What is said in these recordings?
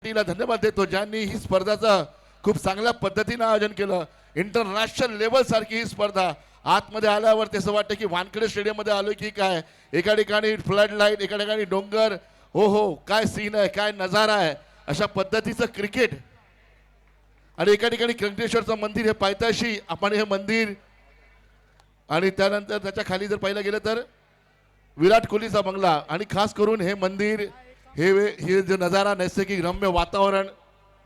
कमिटीला धन्यवाद देतो ज्यांनी ही स्पर्धाचं खूप चांगल्या पद्धतीने आयोजन केलं. इंटरनॅशनल लेवल सारखी ही स्पर्धा आतमध्ये आल्यावर असं वाटतं की वानखेडे स्टेडियम मध्ये आलो की काय. एका ठिकाणी फ्लड लाईट, एका ठिकाणी डोंगर, हो काय सीन आहे, काय नजारा आहे. अशा पद्धतीचं क्रिकेट. आणि एका ठिकाणी व्यंकटेश्वरचं मंदिर हे पायथ्याशी आपण हे मंदिर, आणि त्यानंतर त्याच्या खाली जर पाहिलं गेलं तर विराट कोहलीचा बंगला. आणि खास करून हे मंदिर, हे जे नजारा, नैसर्गिक रम्य वातावरण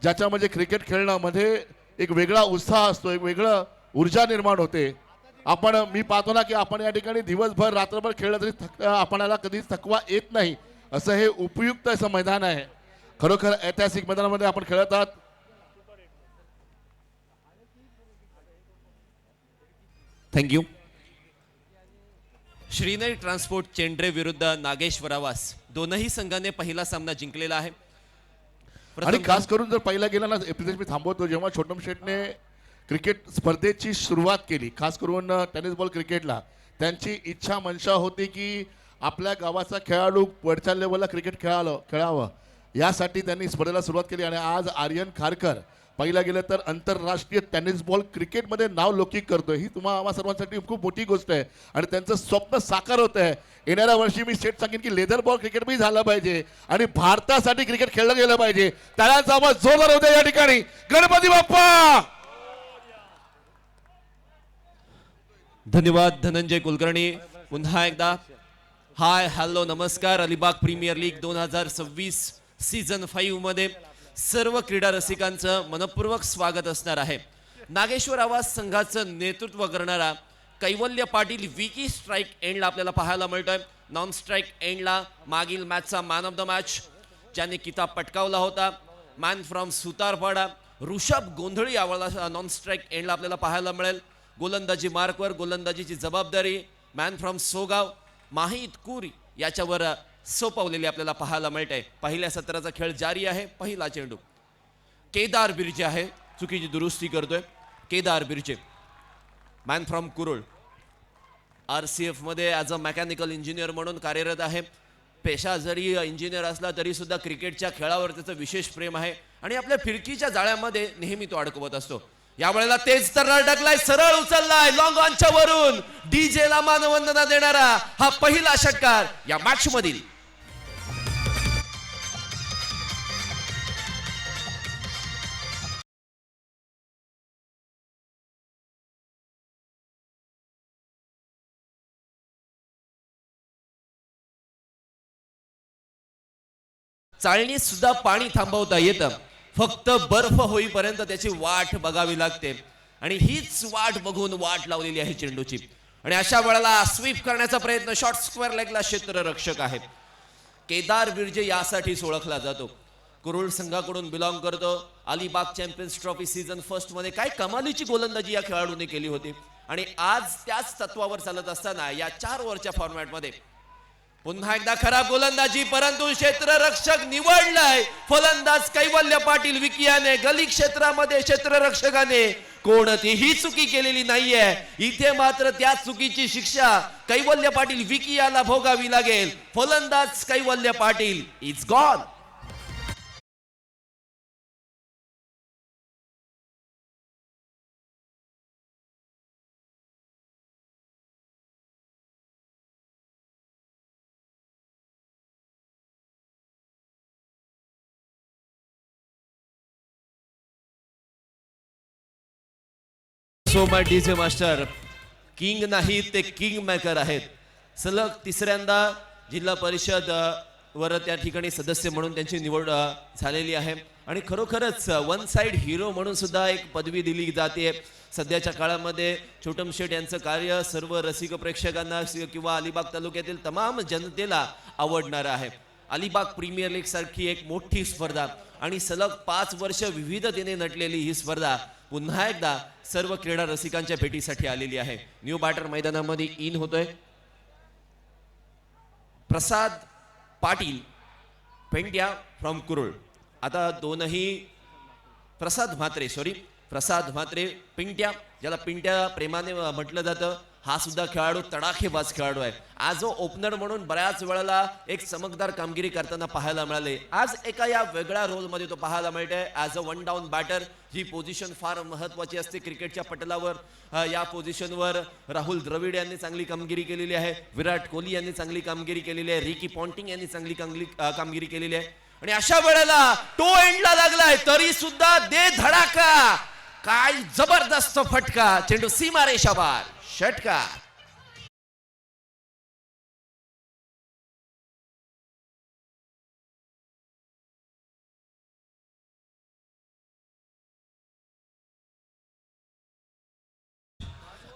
ज्याच्यामध्ये क्रिकेट खेळणं मध्ये एक वेगळा उत्साह असतो, एक वेगळं ऊर्जा निर्माण होते. मी पाहतो ना की आपण या ठिकाणी दिवसभर रात्रभर खेळलं तरी आपणाला कधीच थकवा येत नाही. असं हे उपयुक्त असं मैदान आहे. खरोखर ऐतिहासिक मैदानामध्ये आपण खेळत आहात. थँक्यू. श्रीनगर ट्रान्सपोर्ट चेंड्रे विरुद्ध नागेश्वर आवास, दोनही संघाने पहिला सामना जिंकलेला आहे. आणि खास करून जर पहिला गेला ना प्रितेश, मी थांबवतो, जेव्हा छोटम शेटने क्रिकेट स्पर्धेची सुरुवात केली, खास करून टेनिस बॉल क्रिकेटला, त्यांची इच्छा मनशा होती की आपल्या गावाचा खेळाडू वरच्या लेवलला क्रिकेट खेळावं. यासाठी त्यांनी स्पर्धेला सुरुवात केली. आणि आज आर्यन खारकर पहिला गेलं तर आंतरराष्ट्रीय टेनिस बॉल क्रिकेटमध्ये नाव लौकिक करतोय. ही आम्हा सर्वांसाठी खूप मोठी गोष्ट आहे. आणि त्यांचं स्वप्न साकार होत आहे. येणाऱ्या वर्षी मी सेट सांगेन की लेदर बॉल क्रिकेट बी झालं पाहिजे आणि भारतासाठी क्रिकेट खेळलं गेलं पाहिजे. टाळ्यांचा आवाज जोरदार होता या ठिकाणी. गणपती बाप्पा. धन्यवाद धनंजय कुलकर्णी. पुन्हा एकदा हाय हॅलो नमस्कार. अलिबाग प्रीमियर लीग 2026 सीझन 5 मध्ये सर्व क्रीडा रसिकांचं मनपूर्वक स्वागत असणार आहे. नागेश्वर आवास संघाचं नेतृत्व करणारा कैवल्य पाटील विकी स्ट्राईक एंडला आपल्याला पाहायला मिळतोय. नॉन स्ट्राईक एंडला मागील मॅचचा मॅन ऑफ द मॅच ज्याने किताब पटकावला होता, मॅन फ्रॉम सुतारपाडा ऋषभ गोंधळी यावेळेला नॉन स्ट्राईक एंडला आपल्याला पाहायला मिळेल. गोलंदाजी मार्कवर गोलंदाजीची जबाबदारी मॅन फ्रॉम सोगाव माहीत कुरी याच्यावर सोपवलेली आपल्याला पाहायला मिळते. पहिल्या सत्राचा खेळ जारी आहे. पहिला चेंडू केदार बिर्जे आहे, चुकीची दुरुस्ती करतोय. Kedar Birje man from Kurul, RCF मध्ये ॲज अ मेकॅनिकल इंजिनियर म्हणून कार्यरत आहे. पेशा जरी इंजिनियर असला तरी सुद्धा क्रिकेटच्या खेळावर त्याचं विशेष प्रेम आहे आणि आपल्या फिरकीच्या जाळ्यामध्ये नेहमी तो अडकवत असतो. यावेळेला तेज तर अडकलाय, सरळ उचललाय लॉंग ऑनच्या वरून. DJ ला मानवंदना देणारा हा पहिला षटकार या मॅच मधील. चाळणीत सुद्धा पाणी थांबवता येतं, फक्त बर्फ होईपर्यंत त्याची वाट बघावी लागते. आणि हीच वाट बघून वाट लावलेली आहे चेंडूची. आणि अशा वेळेला स्वीप करण्याचा प्रयत्न शॉर्ट स्क्वेअर लेगला क्षेत्ररक्षक आहेत. केदार बिर्जे यासाठीच ओळखला जातो. कुरुळ संघाकडून बिलॉंग करतो. अलिबाग चॅम्पियन्स ट्रॉफी सीझन 1 मध्ये काय कमालीची गोलंदाजी या खेळाडूने केली होती. आणि आज त्याच तत्वावर चालत असताना या 4 ओव्हरच्या फॉर्मॅटमध्ये पुन्हा एकदा खराब गोलंदाजी, परंतु क्षेत्ररक्षक निवडलाय. फलंदाज कैवल्य पाटील विकी याने गली क्षेत्रामध्ये क्षेत्ररक्षकाने कोणतीही चुकी केलेली नाहीये. इथे मात्र त्या चुकीची शिक्षा कैवल्य पाटील विकी याला भोगावी लागेल. फलंदाज कैवल्य Patil is gone. So my DJ master king नाही ते किंग मेकर आहेत. सलग तिसऱ्यांदा जिल्हा परिषद वर त्या ठिकाणी सदस्य म्हणून त्यांची निवड झालेली आहे. आणि खरोखरच वन साइड हिरो म्हणून सुद्धा एक पदवी दिली जाते. सध्याच्या काळामध्ये छोटम शेठ यांचं कार्य सर्व रसिक प्रेक्षकांना किंवा अलिबाग तालुक्यातील तमाम जनतेला आवडणार आहे. अलिबाग प्रीमियर लीग सारखी एक मोठी स्पर्धा आणि सलग 5 वर्ष विविधतेने नटलेली ही स्पर्धा पुन्हा एकदा सर्व क्रीडा रसिकांच्या भेटीसाठी आलेली आहे. न्यू बॅटर मैदानामध्ये इन होतोय प्रसाद पाटील पेंड्या फ्रॉम कुरुळ. आता दोनही प्रसाद म्हात्रे पिंट्या, ज्याला पिंट्या प्रेमाने म्हटलं जातं, हा सुद्धा खेळाडू तडाखेबाज खेळाडू आहे. आज ओपनर म्हणून बऱ्याच वेळेला एक चमकदार कामगिरी करताना पाहायला मिळाले. आज एका या वेगळ्या रोलमध्ये तो पाहायला मिळतोय. As a one down batter ही पोझिशन फार महत्वाची असते क्रिकेटच्या पटलावर. या पोझिशनवर राहुल द्रविड यांनी चांगली कामगिरी केलेली आहे. विराट कोहली यांनी चांगली कामगिरी केलेली आहे. रिकी पॉन्टिंग यांनी चांगली कामगिरी केलेली आहे. आणि अशा वेळेला टो एंडला लागलाय तरी सुद्धा दे धडाका. काय जबरदस्त फटका, चेंडू सीमारेषा पार, षटकार.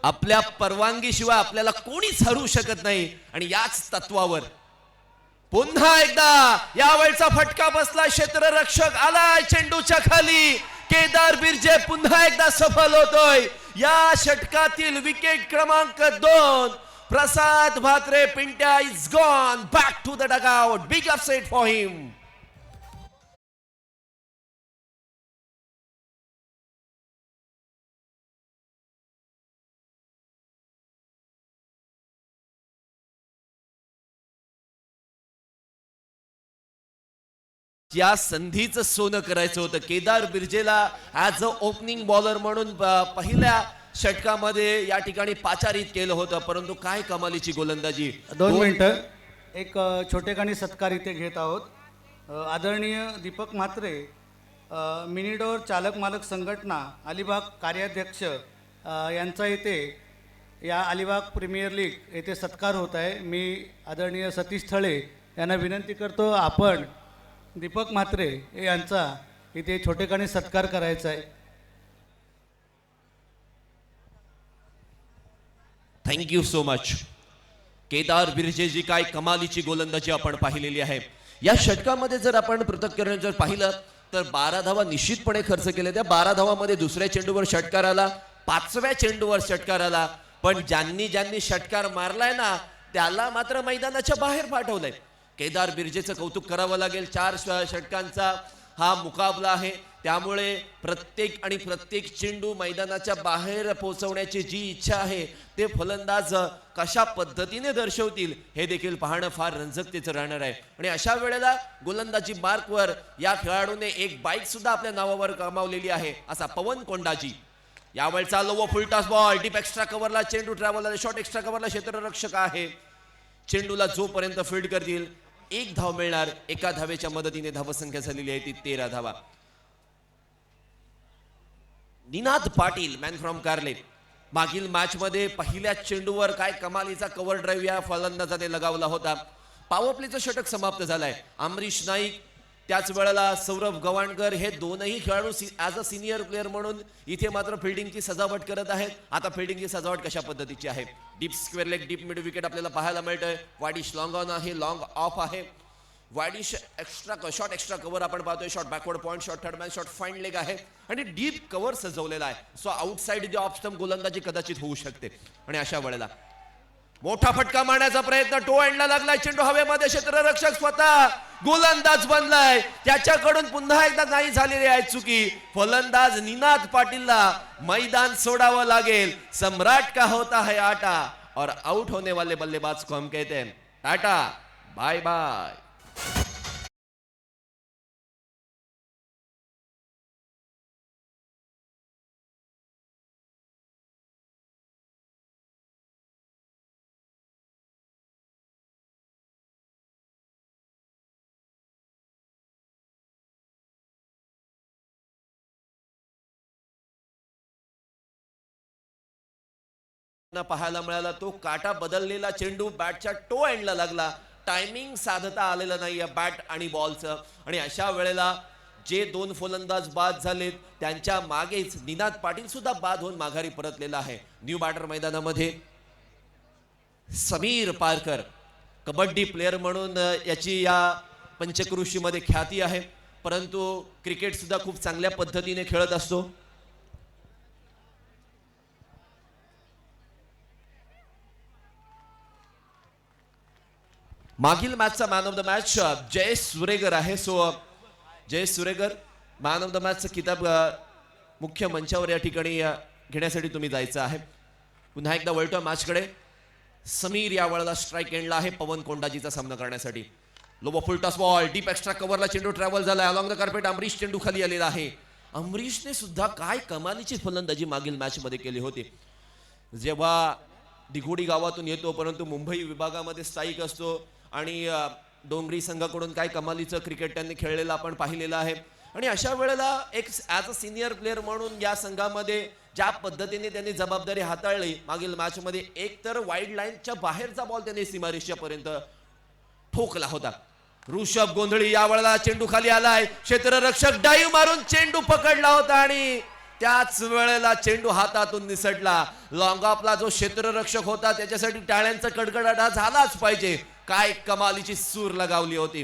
आपल्या परवानगीशिवाय आपल्याला कोणीच हरू शकत नाही. आणि याच तत्वावर पुन्हा एकदा यावेळचा फटका बसला. क्षेत्ररक्षक आलाय चेंडूच्या खाली. केदार बिर्जे पुन्हा एकदा सफल होतोय. या षटकातील विकेट क्रमांक 2. Prasad Bhatre Pintya is gone back to the dugout. Big upset for him. या संधीचं सोनं करायचं होतं. केदार बिर्जेला ऍज अ ओपनिंग बॉलर म्हणून पहिल्या षटकामध्ये या ठिकाणी पाचारित केलं होतं. परंतु काय कमालीची गोलंदाजी. 2 मिनिटं. एक छोटेखानी सत्कार इथे घेत आहोत. आदरणीय दीपक म्हात्रे, मिनिडोर चालक मालक संघटना अलिबाग कार्याध्यक्ष यांचा इथे या अलिबाग प्रीमियर लीग येथे सत्कार होत आहे. मी आदरणीय सतीश थळे यांना विनंती करतो आपण दीपक म्हात्रे यांचा इथे छोटेखानी सत्कार करायचा आहे. Thank you so much. Kedar Birje ji काय कमालीची गोलंदाजी आपण पाहिलेली आहे. या षटकामध्ये जर आपण पृथक्करण जर पाहिलं तर 12 धावा निश्चितपणे खर्च केल्या. त्या 12 धावामध्ये दुसऱ्या चेंडूवर षटकार आला, 5व्या चेंडूवर षटकार आला. पण ज्यांनी ज्यांनी षटकार मारलाय ना त्याला मात्र मैदानाच्या बाहेर पाठवलंय. केदार बिर्जेचं कौतुक करावं लागेल. 4 षटकांचा हा मुकाबला आहे. त्यामुळे प्रत्येक चेंडू मैदानाच्या बाहेर पोहोचवण्याची जी इच्छा आहे ते फलंदाज कशा पद्धतीने दर्शवतील हे देखील पाहणं फार रंजकतेचं राहणार आहे. आणि अशा वेळेला गोलंदाजी मार्कवर या खेळाडूने एक बाईक सुद्धा आपल्या नावावर कमावलेली आहे असा पवन कोंडाजी. यावेळचा low full toss ball deep extra कव्हरला चेंडू ट्रॅव्हल शॉर्ट एक्स्ट्रा कव्हरला क्षेत्ररक्षक आहे. चेंडूला जोपर्यंत फील्ड करतील 1 धाव मिळणार. एका धावेच्या मदतीने धावसंख्या झालेली आहे ती 13 धावा. निनाद पाटील मॅन फ्रॉम कार्ले मागील मॅच मध्ये पहिल्या चेंडूवर काय कमालीचा कव्हर ड्राईव्ह या फलंदाजाने लगावला होता. पॉवर प्लेचं षटक समाप्त झालंय. अमरीश नाईक त्याच वेळेला सौरभ गवाणकर हे दोनही खेळाडू ऍज अ सिनियर प्लेअर म्हणून इथे मात्र फिल्डिंगची सजावट करत आहेत. आता फिल्डिंगची सजावट कशा पद्धतीची आहे. Deep square leg deep mid wicket आपल्याला पाहायला मिळतंय. वाडिश लॉंग ऑन आहे, लॉंग ऑफ आहे. वाडिश शॉर्ट एक्स्ट्रा कव्हर आपण पाहतोय. Short backward point, short third man, short fine leg आहे आणि डीप कव्हर सजवलेला आहे. सो आउटसाइड जे ऑफ स्टंप गोलंदाजी कदाचित होऊ शकते. आणि अशा वेळेला मोठा फटका मारण्याचा प्रयत्न टो एंडला लागलाय. चेंडू हवेमध्ये क्षेत्ररक्षक स्वतः गोलंदाज बनलाय. त्याच्याकडून पुन्हा एकदा नाही झालेली आहे चुकी. फलंदाज निनाद पाटीलला मैदान सोडावं लागेल. सम्राट का होता है आटा और आउट होने वाले बल्लेबाज को हम कहते हैं टाटा बाय बाय. पाहायला मिळाला तो काटा बदललेला चेंडू बॅटच्या टो एंडला लागला. टायमिंग साधता आलेलं नाही या बॅट आणि बॉलचं. आणि अशा वेळेला जे 2 फलंदाज बाद झालेत त्यांच्या मागेच निनाद पाटील सुद्धा बाद होऊन माघारी परतलेला आहे. न्यू बॅटर मैदानामध्ये समीर पारकर कबड्डी प्लेअर म्हणून याची या पंचक्रोशीमध्ये ख्याती आहे. परंतु क्रिकेट सुद्धा खूप चांगल्या पद्धतीने खेळत असतो. मागील मॅचचा man of the match Jayesh Suregar आहे. So Jayesh Suregar man of the मॅचचं किताब मुख्य मंचावर या ठिकाणी घेण्यासाठी तुम्ही जायचं आहे. पुन्हा एकदा वळतोय मॅचकडे. समीर या वेळेला स्ट्राईक एंडला आहे पवन कोंडाजीचा सामना करण्यासाठी. Low full toss ball deep extra कव्हरला चेंडू ट्रॅव्हल झालाय अलॉंग द कार्पेट. अमरीश चेंडू खाली आलेला आहे. अमरीशने सुद्धा काय कमालीची फलंदाजी मागील मॅच मध्ये केली होती. जेव्हा दिघोडी गावातून येतो परंतु मुंबई विभागामध्ये स्थायिक असतो आणि डोंगरी संघाकडून काय कमालीचं क्रिकेट त्यांनी खेळलेलं आपण पाहिलेलं आहे. आणि अशा वेळेला एक ॲज अ सिनियर प्लेअर म्हणून या संघामध्ये ज्या पद्धतीने त्यांनी जबाबदारी हाताळली मागील मॅच मध्ये, एक तर वाईड लाईनच्या बाहेरचा बॉल त्यांनी सीमारेषेच्या पर्यंत ठोकला होता. ऋषभ गोंधळी या वेळेला चेंडू खाली आलाय. क्षेत्ररक्षक डाईव्ह मारून चेंडू पकडला होता आणि त्याच वेळेला चेंडू हातातून निसटला. लॉंग ऑफला जो क्षेत्ररक्षक होता त्याच्यासाठी टाळ्यांचा कडकडाट झालाच पाहिजे. काय कमालीची सूर लगावली होती.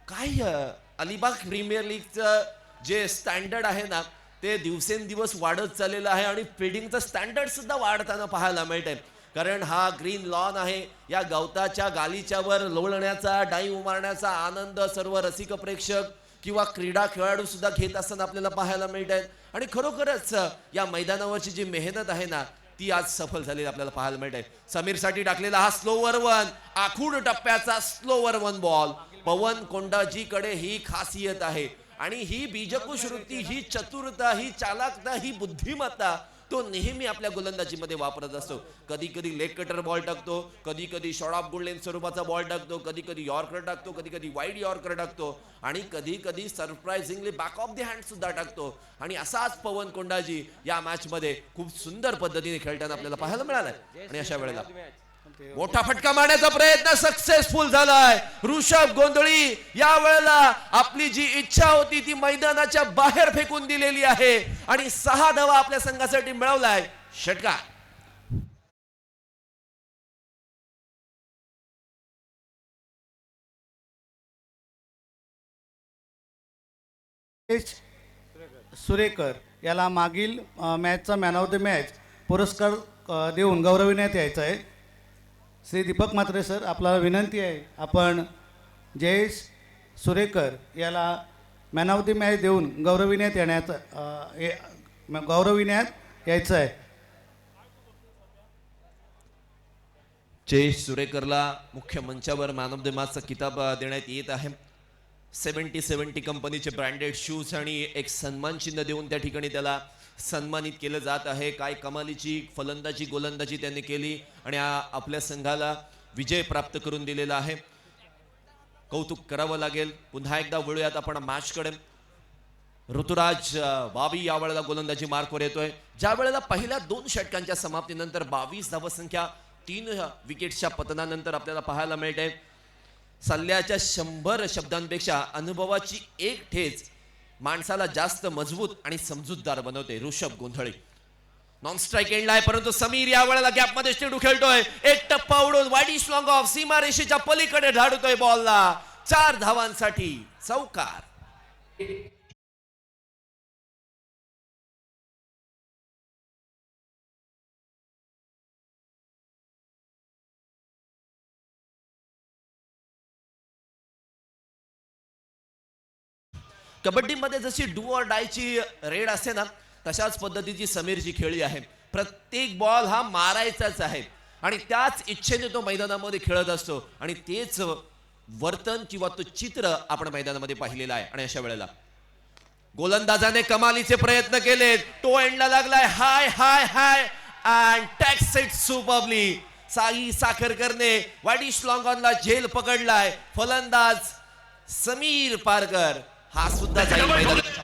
काय अलिबाग प्रीमियर लीगचं जे स्टँडर्ड आहे ना ते दिवसेंदिवस वाढत चाललेलं आहे आणि फिल्डिंगचं स्टँडर्ड सुद्धा वाढताना पाहायला मिळतंय. कारण हा ग्रीन लॉन आहे. या गवताच्या गालीच्यावर लोळण्याचा डाईव्ह मारण्याचा आनंद सर्व रसिक प्रेक्षक किंवा क्रीडा खेळाडू सुद्धा घेत असताना आपल्याला पाहायला मिळत आहेत. आणि खरोखरच या मैदानावरची जी मेहनत आहे ना ती आज सफल झालेली आपल्याला पाहायला मिळत आहे. समीरसाठी टाकलेला हा स्लोवर वन, आखूड टप्प्याचा स्लोवर वन बॉल. पवन कोंडाजीकडे ही खासियत आहे आणि ही बीजकोश वृत्ती, ही चतुरता, ही चालाकता, ही बुद्धिमत्ता तो नेहमी आपल्या गोलंदाजीमध्ये वापरत असतो. कधी कधी लेग कटर बॉल टाकतो, कधी कधी शॉर्ट ऑफ गोल्डन स्वरूपाचा बॉल टाकतो, कधी कधी यॉर्कर टाकतो, कधी कधी वाईड यॉर्कर टाकतो आणि कधी कधी surprisingly back of the hand सुद्धा टाकतो. आणि असाच पवन कोंडाजी या मॅच मध्ये खूप सुंदर पद्धतीने खेळताना आपल्याला पाहायला मिळालाय. आणि अशा वेळेला मोठा फटका मारण्याचा प्रयत्न सक्सेसफुल झालाय. ऋषभ गोंधळी या वेळेला आपली जी इच्छा होती ती मैदानाच्या बाहेर फेकून दिलेली आहे आणि 6 धावा आपल्या संघासाठी मिळवलाय. षटकार. सुरेकर याला मागील मॅचचा मॅन ऑफ द मॅच पुरस्कार देऊन गौरविण्यात यायचा आहे. श्री दीपक म्हात्रे सर, आपल्याला विनंती आहे आपण जयेश सुरेकर याला मॅन ऑफ द मॅच देऊन गौरविण्यात यायचं आहे. जयेश सुरेकरला मुख्य मंचावर मॅन ऑफ द मॅचचा किताब देण्यात येत आहे. 70 कंपनीचे ब्रँडेड शूज आणि एक सन्मान चिन्ह देऊन त्या ठिकाणी त्याला सन्मानित केलं जात आहे. काय कमालीची फलंदाजी गोलंदाजी त्यांनी केली आणि आपल्या संघाला विजय प्राप्त करून दिलेला आहे. कौतुक करावं लागेल. पुन्हा एकदा वळूयात आपण मॅचकडे. ऋतुराज बावी या वेळेला गोलंदाजी मार्कवर येतोय. ज्या वेळेला पहिल्या 2 षटकांच्या समाप्तीनंतर 22 धावसंख्या 3 विकेट्सच्या पतनानंतर आपल्याला पाहायला मिळते. सल्ल्याच्या 100 शब्दांपेक्षा अनुभवाची एक ठेच माणसाला जास्त मजबूत आणि समजूतदार बनवते. ऋषभ गोंधळी नॉन स्ट्राईक एंडला आहे परंतु समीर या वेळेला गॅप मध्ये चेंडू खेळतोय. एक टप्पा उडून वाईडिश लॉंग ऑफ सीमारेषेच्या पलीकडे धाडतोय बॉलला. 4 धावांसाठी चौकार. कबड्डीमध्ये जशी डू ऑर डायची रेड असते ना तशाच पद्धतीची समीरची खेळी आहे. प्रत्येक बॉल हा मारायचाच आहे आणि त्याच इच्छेने तो मैदानामध्ये खेळत असतो आणि तेच वर्तन किंवा तो चित्र आपण मैदानामध्ये पाहिलेलं आहे. आणि अशा वेळेला गोलंदाजाने कमालीचे प्रयत्न केले. तो एंडला लागलाय. High high high and takes it superbly. Sai साखरकरने वाईडिश लॉंग ऑनला झेल पकडलाय. फलंदाज समीर पारकर हा सुद्धा जाईल मैदानात.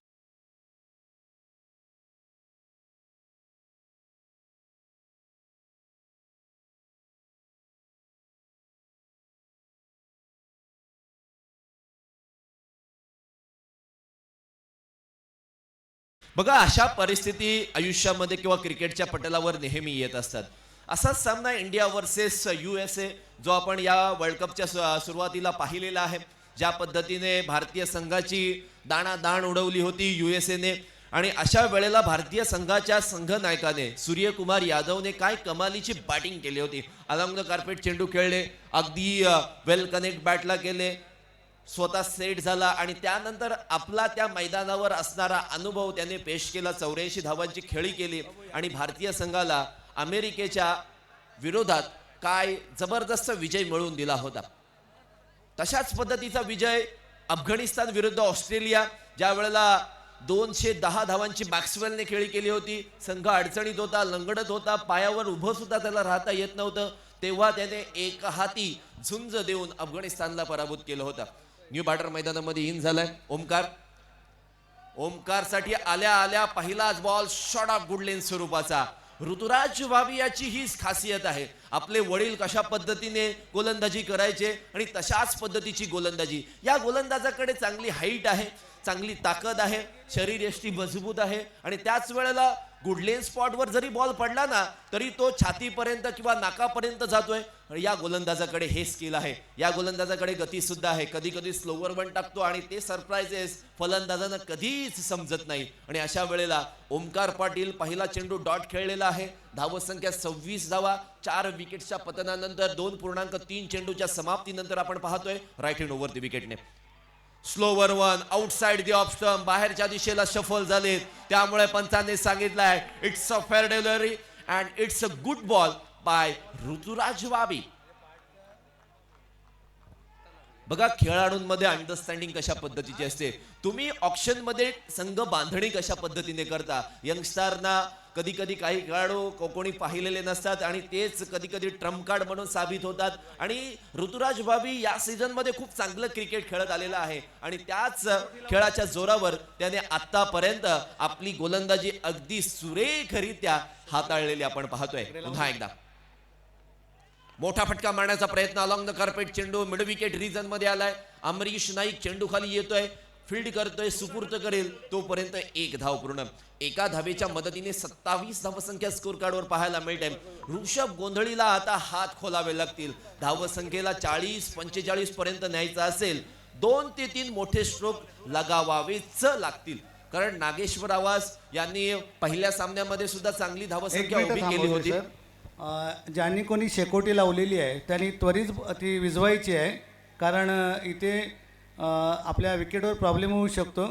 बघा अशा परिस्थिती आयुष्यामध्ये किंवा क्रिकेटच्या पटलावर नेहमी येत असतात. असाच सामना इंडिया वर्सेस USA जो आपण या वर्ल्ड कपच्या सुरुवातीला पाहिलेला आहे. ज्या पद्धतीने भारतीय संघाची दाणादाण उडवली होती USAने आणि अशा वेळेला भारतीय संघाच्या संघनायकाने सूर्यकुमार यादवने काय कमालीची बॅटिंग केली होती. अलॉंग द कार्पेट चेंडू खेळले. अगदी वेल कनेक्ट बॅटला केले. स्वतः सेट झाला आणि त्यानंतर आपला त्या मैदानावर असणारा अनुभव त्याने पेश केला. 84 धावांची खेळी केली आणि भारतीय संघाला अमेरिकेच्या विरोधात काय जबरदस्त विजय मिळवून दिला होता. तशाच पद्धतीचा विजय अफगाणिस्तान विरुद्ध ऑस्ट्रेलिया, ज्या वेळेला 210 धावांची मॅक्सवेलने खेळी केली होती, संघ अडचणीत होता, लंगडत होता, पायावर उभं सुद्धा त्याला राहता येत नव्हतं, तेव्हा त्याने एक हाती झुंज देऊन अफगाणिस्तानला पराभूत केलं होतं. न्यू बॅटर मैदानामध्ये इन झालाय ओमकार साठी आल्या आल्या पहिलाच ball shot of good length स्वरूपाचा. ऋतुराज वावी याची हीच खासियत आहे. आपले वडील कशा पद्धतीने गोलंदाजी करायचे आणि तशाच पद्धतीची गोलंदाजी. या गोलंदाजाकडे चांगली हाईट आहे, चांगली ताकद आहे, शरीर यष्टी मजबूत आहे आणि त्याच वेळेला गुडलेन स्पॉटवर जरी बॉल पडला ना तरी तो छातीपर्यंत किंवा नाकापर्यंत जातोय. या गोलंदाजाकडे हे स्किल आहे. या गोलंदाजाकडे गती सुद्धा आहे. कधी कधी स्लोवर वन टाकतो आणि ते सरप्राइजेस फलंदाजांना कधीच समजत नाही. आणि अशा वेळेला ओमकार पाटील पहिला चेंडू डॉट खेळलेला आहे. धावसंख्या 26 धावा, 4 विकेटच्या पतनानंतर 2.3 चेंडूच्या समाप्तीनंतर आपण पाहतोय राईट हँड ओव्हर द विकेटने. Slower one outside the off stump, बाहेरच्या दिशेला शफल झालेत. त्यामुळे पंचांनी सांगितलंय it's a fair delivery and it's a good ball by Rituraj Wavi. बघा खेळाडूंमध्ये अंडरस्टँडिंग कशा पद्धतीची असते. तुम्ही ऑप्शन मध्ये संघ बांधणी कशा पद्धतीने करता. यंगस्टारना कधी कधी काही खेळाडू कोणी पाहिलेले नसतात आणि तेच कधी कधी ट्रम्प कार्ड म्हणून साबित होतात. आणि ऋतुराज वावी या सीझन मध्ये खूप चांगलं क्रिकेट खेळत आलेला आहे आणि त्याच खेळाच्या जोरावर त्याने आतापर्यंत आपली गोलंदाजी अगदी सुरेखरित्या हाताळलेली आपण पाहतोय. पुन्हा एकदा मोठा फटका मारण्याचा प्रयत्न अलॉंग द कार्पेट, चेंडू मिड विकेट रिजन मध्ये आलाय. अमरीश नाईक चेंडू खाली येतोय, फील्ड करतोय, सुपूर्त करेल तोपर्यंत 1 धाव पूर्ण. एका धावेच्या मदतीने 27 धावसंख्या स्कोर कार्डवर पाहायला मिळते. ऋषभ गोंधळीला आता हात खोलावे लागतील. धावसंख्येला 40-45 पर्यंत न्यायचा असेल 2 ते 3 मोठे स्ट्रोक लगावावेच लागतील. कारण नागेश्वर आवाज यांनी पहिल्या सामन्यामध्ये सुद्धा चांगली धावसंख्या उभी केली होती. ज्यांनी कोणी शेकोटी लावलेली आहे त्यांनी त्वरित ती विझवायची आहे, कारण इथे आपल्या विकेटवर प्रॉब्लेम होऊ शकतो.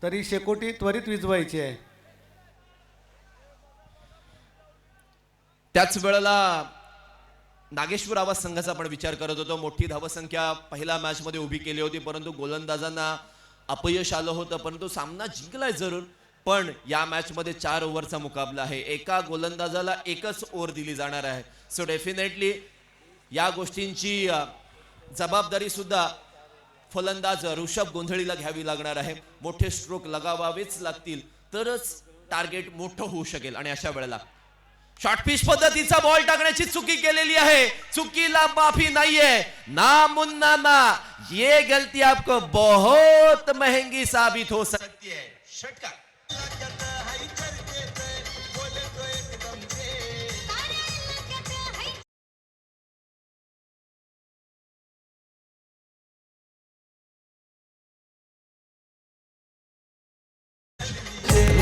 तरी शेकोटी त्वरित विझवायची आहे. त्याच वेळेला नागेश्वर आवाज संघाचा आपण विचार करत होतो. मोठी धावसंख्या पहिल्या मॅच मध्ये उभी केली होती, परंतु गोलंदाजांना अपयश आलं होतं. परंतु सामना जिंकलाय जरूर, पण या मॅच मध्ये 4 ओव्हरचा मुकाबला आहे. एका गोलंदाजाला एकच ओव्हर दिली जाणार आहे. सो डेफिनेटली या गोष्टींची जबाबदारी सुद्धा फलंदाज ऋषभ गोंधळीला घ्यावी लागणार आहे. मोठे स्ट्रोक लगावावेच लागतील तरच टार्गेट मोठं होऊ शकेल. आणि अशा वेळेला शॉर्ट पिच पद्धतीचा बॉल टाकण्याची चुकी केलेली आहे. चुकीला माफी नाहीये. ना मुन्ना ना, ये गलती आपको बहुत महंगी साबित हो सकती है. षटकार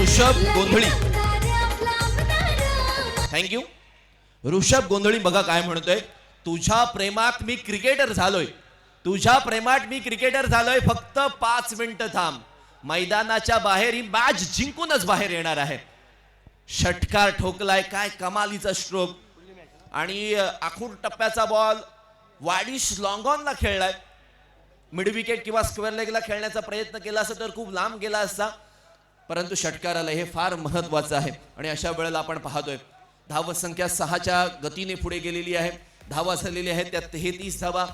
ऋषभ गोंधळी, थँक्यू. ऋषभ गोंधळी बघा काय म्हणतोय. तुझ्या प्रेमात मी क्रिकेटर झालोय, तुझ्या प्रेमात मी क्रिकेटर झालोय, फक्त 5 मिनिटं थांब. मैदानाच्या बाहेर ही मॅच जिंकूनच बाहेर येणार आहे. षटकार ठोकलाय, काय कमालीचा स्ट्रोक. आणि आखूड टप्प्याचा बॉल वाडिश लॉंग ऑनला खेळलाय. मिड विकेट किंवा स्क्वेअर लेगला खेळण्याचा प्रयत्न केला असता तर खूप लांब गेला असता, परंतु षटकाराला हे फार महत्वाचं आहे. आणि अशा वेळेला आपण पाहतोय धावसंख्या 6च्या गतीने पुढे गेलेली आहे. धावा झालेली आहेत त्या 33 धावा.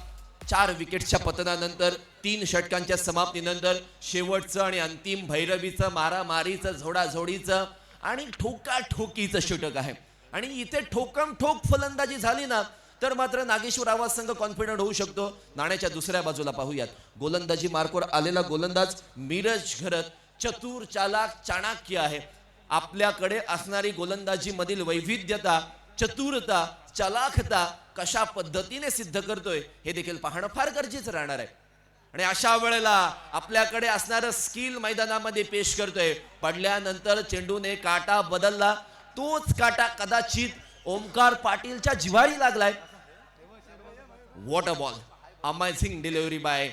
4 विकेटच्या पतनानंतर 3 षटकांच्या समाप्तीनंतर शेवटचं आणि अंतिम भैरवीचं, मारामारीचं, झोडाझोडीचं आणि ठोकाठोकीचं षटक आहे. आणि इथे ठोकम ठोक फलंदाजी झाली ना तर मात्र नागेश्वर आवाज संघ कॉन्फिडंट होऊ शकतो. नाण्याच्या दुसऱ्या बाजूला पाहूयात. गोलंदाजी मार्कवर आलेला गोलंदाज मिरज घरत चतुर, चालाक, चाणक्य आहे. आपल्याकडे असणारी गोलंदाजी मधील वैविध्यता, चतुरता, चालाखता कशा पद्धतीने सिद्ध करतोय हे देखील पाहणं फार गरजेचं राहणार आहे. आणि अशा वेळेला आपल्याकडे असणारं स्किल मैदानामध्ये पेश करतोय. पडल्यानंतर चेंडूने काटा बदलला, तोच काटा कदाचित ओमकार पाटीलच्या जिव्हारी लागलाय. What a ball. Amazing delivery by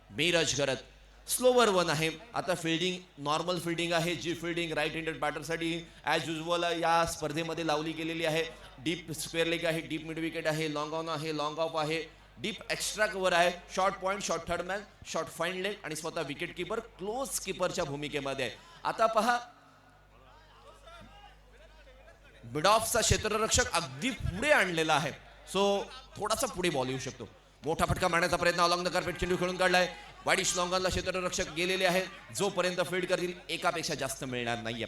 Miraj Gharat. Slower one आहे. आता फिल्डिंग नॉर्मल फिल्डिंग आहे, जी फिल्डिंग राईट हँडेड बॅटरसाठी ॲज युजल या स्पर्धेमध्ये लावली गेलेली आहे. डीप स्क्वेअर लेग आहे, डीप मिड विकेट आहे, लॉंग ऑन आहे, लॉंग ऑफ आहे, डीप एक्स्ट्रा कव्हर आहे, short point, short third man, short fine leg आणि स्वतः विकेट किपर क्लोज किपरच्या भूमिकेमध्ये आहे. आता पहा मिड ऑफचा क्षेत्ररक्षक अगदी पुढे आणलेला आहे. सो थोडासा पुढे बॉल येऊ शकतो. मोठा फटका मारण्याचा प्रयत्न अलॉंग द कार्पेट चेंडू खेळून काढलाय. वाईडिश लॉंगॉनला क्षेत्ररक्षक गेलेले आहेत. जोपर्यंत फील्ड करतील एकापेक्षा जास्त मिळणार नाहीये.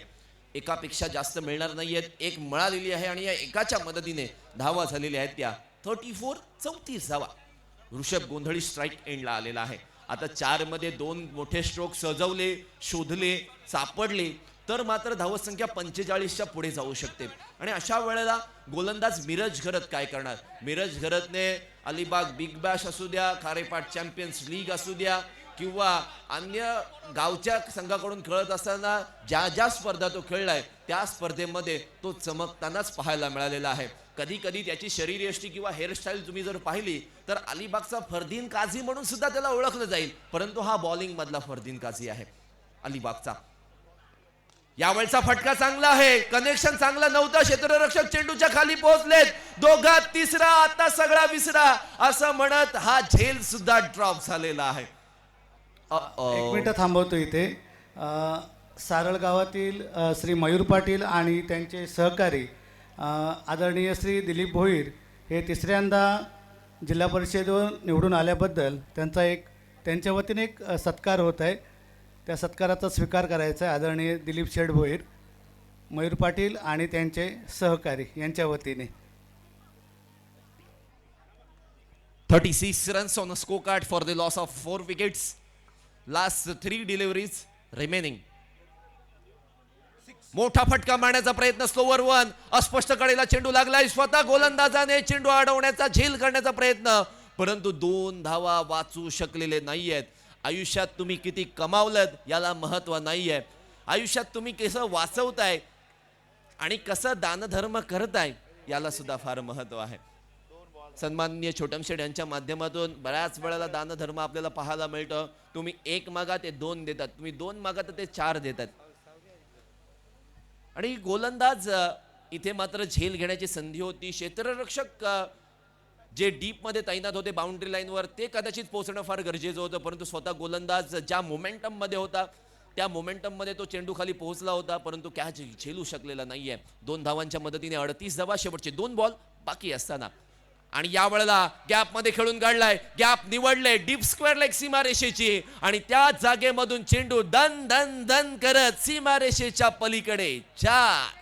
एकापेक्षा जास्त मिळणार नाहीयेत. एक मिळालेली आहे आणि या एकाच्या मदतीने धावा झालेल्या आहेत त्या 34 धावा. ऋषभ गोंधळी स्ट्राईक एंडला आलेला आहे. आता 4 मध्ये 2 मोठे स्ट्रोक सजवले, शोधले, सापडले तर मात्र धावसंख्या 45च्या पुढे जाऊ शकते. आणि अशा वेळेला गोलंदाज मीरज घरत काय करणार? मीरज घरतने अलिबाग बिग बॅश असू द्या, खारेपाट चॅम्पियन्स लीग असू द्या किंवा अन्य गावच्या संघाकडून खेळत असताना ज्या ज्या स्पर्धा तो खेळलाय त्या स्पर्धेमध्ये तो चमकतानाच पाहायला मिळालेला आहे. कधी कधी त्याची शरीरयष्टी किंवा हेअरस्टाईल तुम्ही जर पाहिली तर अलिबागचा फरदीन काझी म्हणून सुद्धा त्याला ओळखलं जाईल. परंतु हा बॉलिंग मधला फरदीन काझी आहे अलिबागचा. यावेळचा फटका चांगला आहे, कनेक्शन चांगला नव्हतं. क्षेत्ररक्षक चेंडूच्या खाली पोहोचलेत. दोघात तिसरा, आता सगळा विसरा असं म्हणत हा झेल सुद्धा ड्रॉप झालेला आहे. एक मिनिट थांबवतो इथे. सारळ गावातील श्री मयूर पाटील आणि त्यांचे सहकारी आदरणीय श्री दिलीप भोईर हे तिसऱ्यांदा जिल्हा परिषदेवर निवडून आल्याबद्दल त्यांच्या वतीने एक सत्कार होत आहे. त्या सत्काराचा स्वीकार करायचा आहे आदरणीय दिलीप शेठ भोईर, मयूर पाटील आणि त्यांचे सहकारी यांच्या वतीने. 36 runs on a scorecard for the loss of 4 wickets. Last 3 deliveries remaining. मोठा फटका मारण्याचा प्रयत्न, स्लोवर वन, अस्पष्ट कडेला चेंडू लागलाय. स्वतः गोलंदाजाने चेंडू अडवण्याचा, झेल करण्याचा प्रयत्न, परंतु 2 धावा वाचू शकलेले नाहीयेत. आयुष्यात तुम्ही किती कमावलत याला महत्व नाहीये. आयुष्यात तुम्ही कसं वाचवताय आणि कसं दानधर्म करताय याला सुद्धा फार महत्व आहे. सन्माननीय छोटम शेठ यांच्या माध्यमातून बऱ्याच वेळेला दानधर्म आपल्याला पाहायला मिळतं. तुम्ही 1 मागा ते 2 देतात, तुम्ही 2 मागा तर ते 4 देतात. आणि गोलंदाज इथे मात्र झेल घेण्याची संधी होती. क्षेत्ररक्षक जे डीप मध्ये तैनात होते बाउंड्री लाईनवर ते कदाचित पोहोचणं फार गरजेचं होतं, परंतु स्वतः गोलंदाज ज्या मोमेंटम मध्ये होता त्या मोमेंटम मध्ये तो चेंडू खाली पोहोचला होता, परंतु कॅच झेलू शकलेला नाहीये. 2 धावांच्या मदतीने 38 धावा, शेवटचे 2 बॉल बाकी असताना. आणि या वेळेला गॅप मध्ये खेळून काढलाय, गॅप निवडले, डीप स्क्वेअर लेग सीमारेषेची आणि त्या जागेमधून चेंडू दन दन दन करत सीमारेषेच्या पलीकडे 4.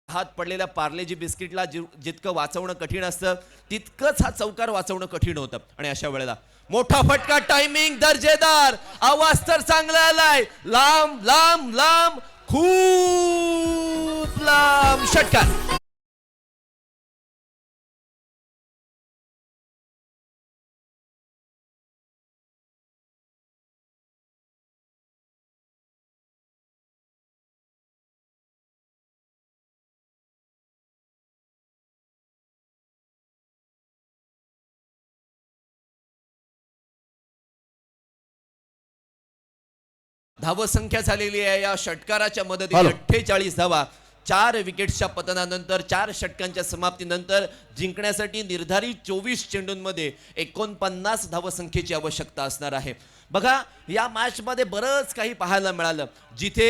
हात पडलेल्या पार्लेजी बिस्किटला जितकं वाचवणं कठीण असतं तितकंच हा चौकार वाचवणं कठीण होतं. आणि अशा वेळेला मोठा फटका, टायमिंग दर्जेदार, आवाज तर चांगला आलाय, लांब लांब लांब, खूप लांब षटकार. धावसंख्या झालेली आहे या षटकाराच्या मदतीने 48 धावा. 4 विकेट्सच्या पतनानंतर, 4 षटकांच्या समाप्तीनंतर जिंकण्यासाठी निर्धारित 24 चेंडूंमध्ये 49 धावसंख्येची आवश्यकता असणार आहे. बघा या मॅच मध्ये बरंच काही पाहायला मिळालं. जिथे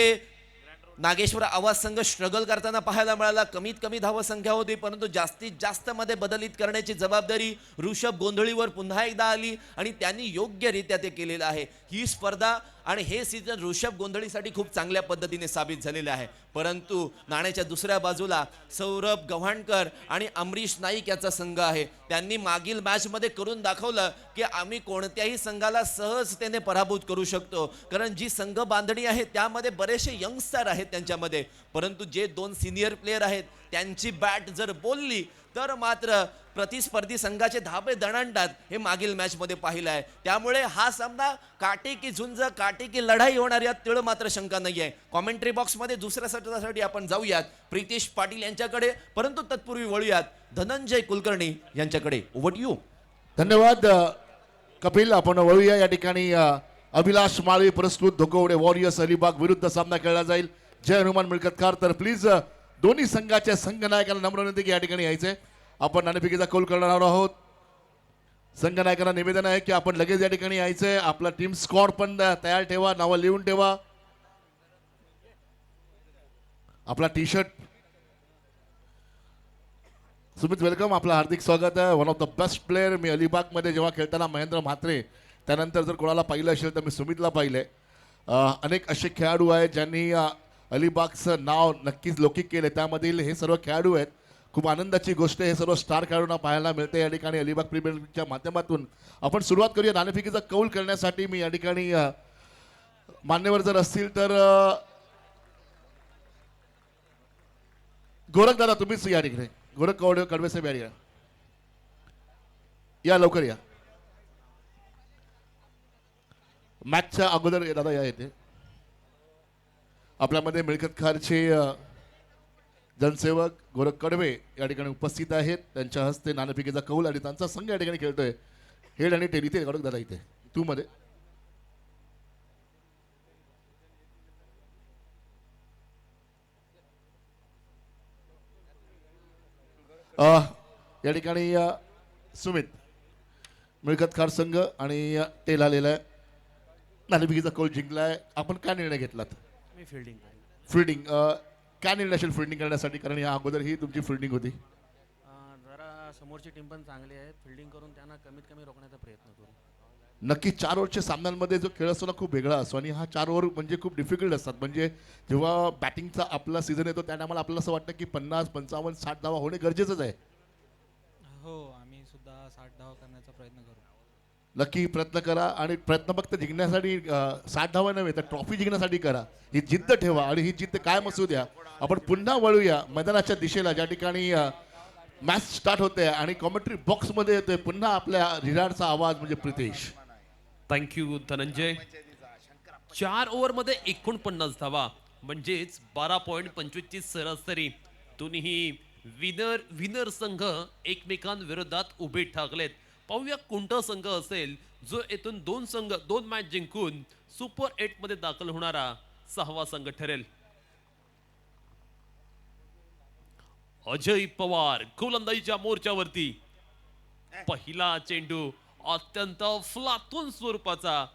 नागेश्वर आवाज संघ स्ट्रगल करताना पाहायला मिळाला, कमीत कमी धावसंख्या होती परंतु जास्तीत जास्त मध्ये बदलित करण्याची जबाबदारी ऋषभ गोंधळीवर पुन्हा एकदा आली आणि त्यांनी योग्यरित्या ते केलेलं आहे. ही स्पर्धा आणि हे सीझन ऋषभ गोंधळीसाठी खूप चांगल्या पद्धतीने साबित झालेले आहे. परंतु नाण्याच्या दुसऱ्या बाजूला सौरभ गव्हाणकर आणि अमरीश नाईक याचा संघ आहे. त्यांनी मागील मॅचमध्ये करून दाखवलं की आम्ही कोणत्याही संघाला सहजतेने पराभूत करू शकतो, कारण जी संघ बांधणी आहे त्यामध्ये बरेचसे यंगस्टर आहेत त्यांच्यामध्ये. परंतु जे 2 सिनियर प्लेयर आहेत त्यांची बॅट जर बोलली तर मात्र प्रतिस्पर्धी संघाचे धाबे दणाणतात, हे मागील मॅच मध्ये पाहिलं आहे. त्यामुळे हा सामना काटेकी झुंज, काटेकी लढाई होणार यात तिळ मात्र शंका नाही आहे. कॉमेंट्री बॉक्स मध्ये दुसऱ्या सत्रासाठी आपण जाऊयात प्रितेश पाटील यांच्याकडे, परंतु तत्पूर्वी वळूयात धनंजय कुलकर्णी यांच्याकडे. Over to you. धन्यवाद कपिल. आपण वळूया या ठिकाणी अभिलाष माळी पुरस्कृत धोकोवडे वॉरियर्स अलिबाग विरुद्ध सामना खेळला जाईल. जय हनुमान मिळकतकार. तर प्लीज दोन्ही संघाच्या संघ नायकांना नम्र विनंती की या ठिकाणी यायचंय. आपण नाणेफेकीचा कौल करणार आहोत. संघ नायकांना निवेदन आहे की आपण लगेच या ठिकाणी यायचंय. आपला टीम स्क्वॉड पण तयार ठेवा, नावं लिहून ठेवा. आपला टी शर्ट. सुमित वेलकम, आपलं हार्दिक स्वागत आहे. One of the best player. मी अलिबाग मध्ये जेव्हा खेळताना महेंद्र म्हात्रे, त्यानंतर जर कोणाला पाहिलं असेल तर मी सुमितला पाहिलंय. अनेक असे खेळाडू आहेत ज्यांनी अलिबागचं नाव नक्कीच लौकिक केले. त्यामधील हे सर्व खेळाडू आहेत. खूप आनंदाची गोष्ट हे सर्व स्टार खेळाडूंना पाहायला मिळते या ठिकाणी अलिबाग प्रीमियर लीगच्या माध्यमातून. आपण सुरुवात करूया नाणेफेकीचा कौल करण्यासाठी. मी या ठिकाणी मान्यवर जर असतील तर गोरख दादा तुम्हीच या ठिकाणी. गोरख कडवे साहेब या ठिकाणी या, लवकर या. मॅचच्या अगोदर दादा या येते. आपल्यामध्ये मिळकतकारचे जनसेवक गोरख कडवे या ठिकाणी उपस्थित आहेत. त्यांच्या हस्ते नाणेफेकीचा कौल आणि त्यांचा संघ या ठिकाणी खेळतोय. हेड आणि टेल इथे, गोरख दादा इथे, तू मध्ये. या ठिकाणी सुमित मिळकतकार संघ आणि टेल आलेला आहे. नाणेफेकीचा कौल जिंकलाय. आपण काय निर्णय घेतलात? मी फिल्डिंग फिल्डिंग. काय निर्णय असेल फिल्डिंग करण्यासाठी, कारण या अगोदर ही तुमची फिल्डिंग होती? जरा समोरची टीम पण चांगली आहे, फिल्डिंग करून त्यांना कमीत कमी रोखण्याचा प्रयत्न करू. नक्की 4 ओव्हरच्या सामन्यांमध्ये जो खेळ असतो ना खूप वेगळा असतो, आणि हा 4 ओव्हर म्हणजे खूप डिफिकल्ट असतात. म्हणजे जेव्हा बॅटिंगचा आपला सीझन येतो त्या टायमाला आपल्याला असं वाटतं की 50, 55, 60 धावा होणे गरजेचंच आहे. हो, आम्ही सुद्धा 60 धावा करण्याचा प्रयत्न करू. नक्की प्रयत्न करा, आणि प्रयत्न फक्त जिंकण्यासाठी 60 धावा नव्हे तर ट्रॉफी जिंकण्यासाठी करा. ही जिद्द ठेवा आणि ही जिद्द कायम असू द्या. आपण पुन्हा वळूया मैदानाच्या दिशेला ज्या ठिकाणी मॅच स्टार्ट होते आणि कॉमेंट्री बॉक्स मध्ये येतोय पुन्हा आपल्या रिडारचा आवाज म्हणजे प्रितेश. थँक्यू धनंजय. 4 ओव्हरमध्ये 49 धावा म्हणजेच 12.25 सरासरी. दोन्ही विनर संघ एकमेकांविरोधात उभे ठाकलेत. पाहूया कोणता संघ असेल जो येथून 2 मॅच जिंकून सुपर 8 मध्ये दाखल होणारा 6वा संघ ठरेल. अजय पवार गोलंदाजीच्या मोर्चावरती. पहिला चेंडू अत्यंत फ्लातून स्वरूपाचा.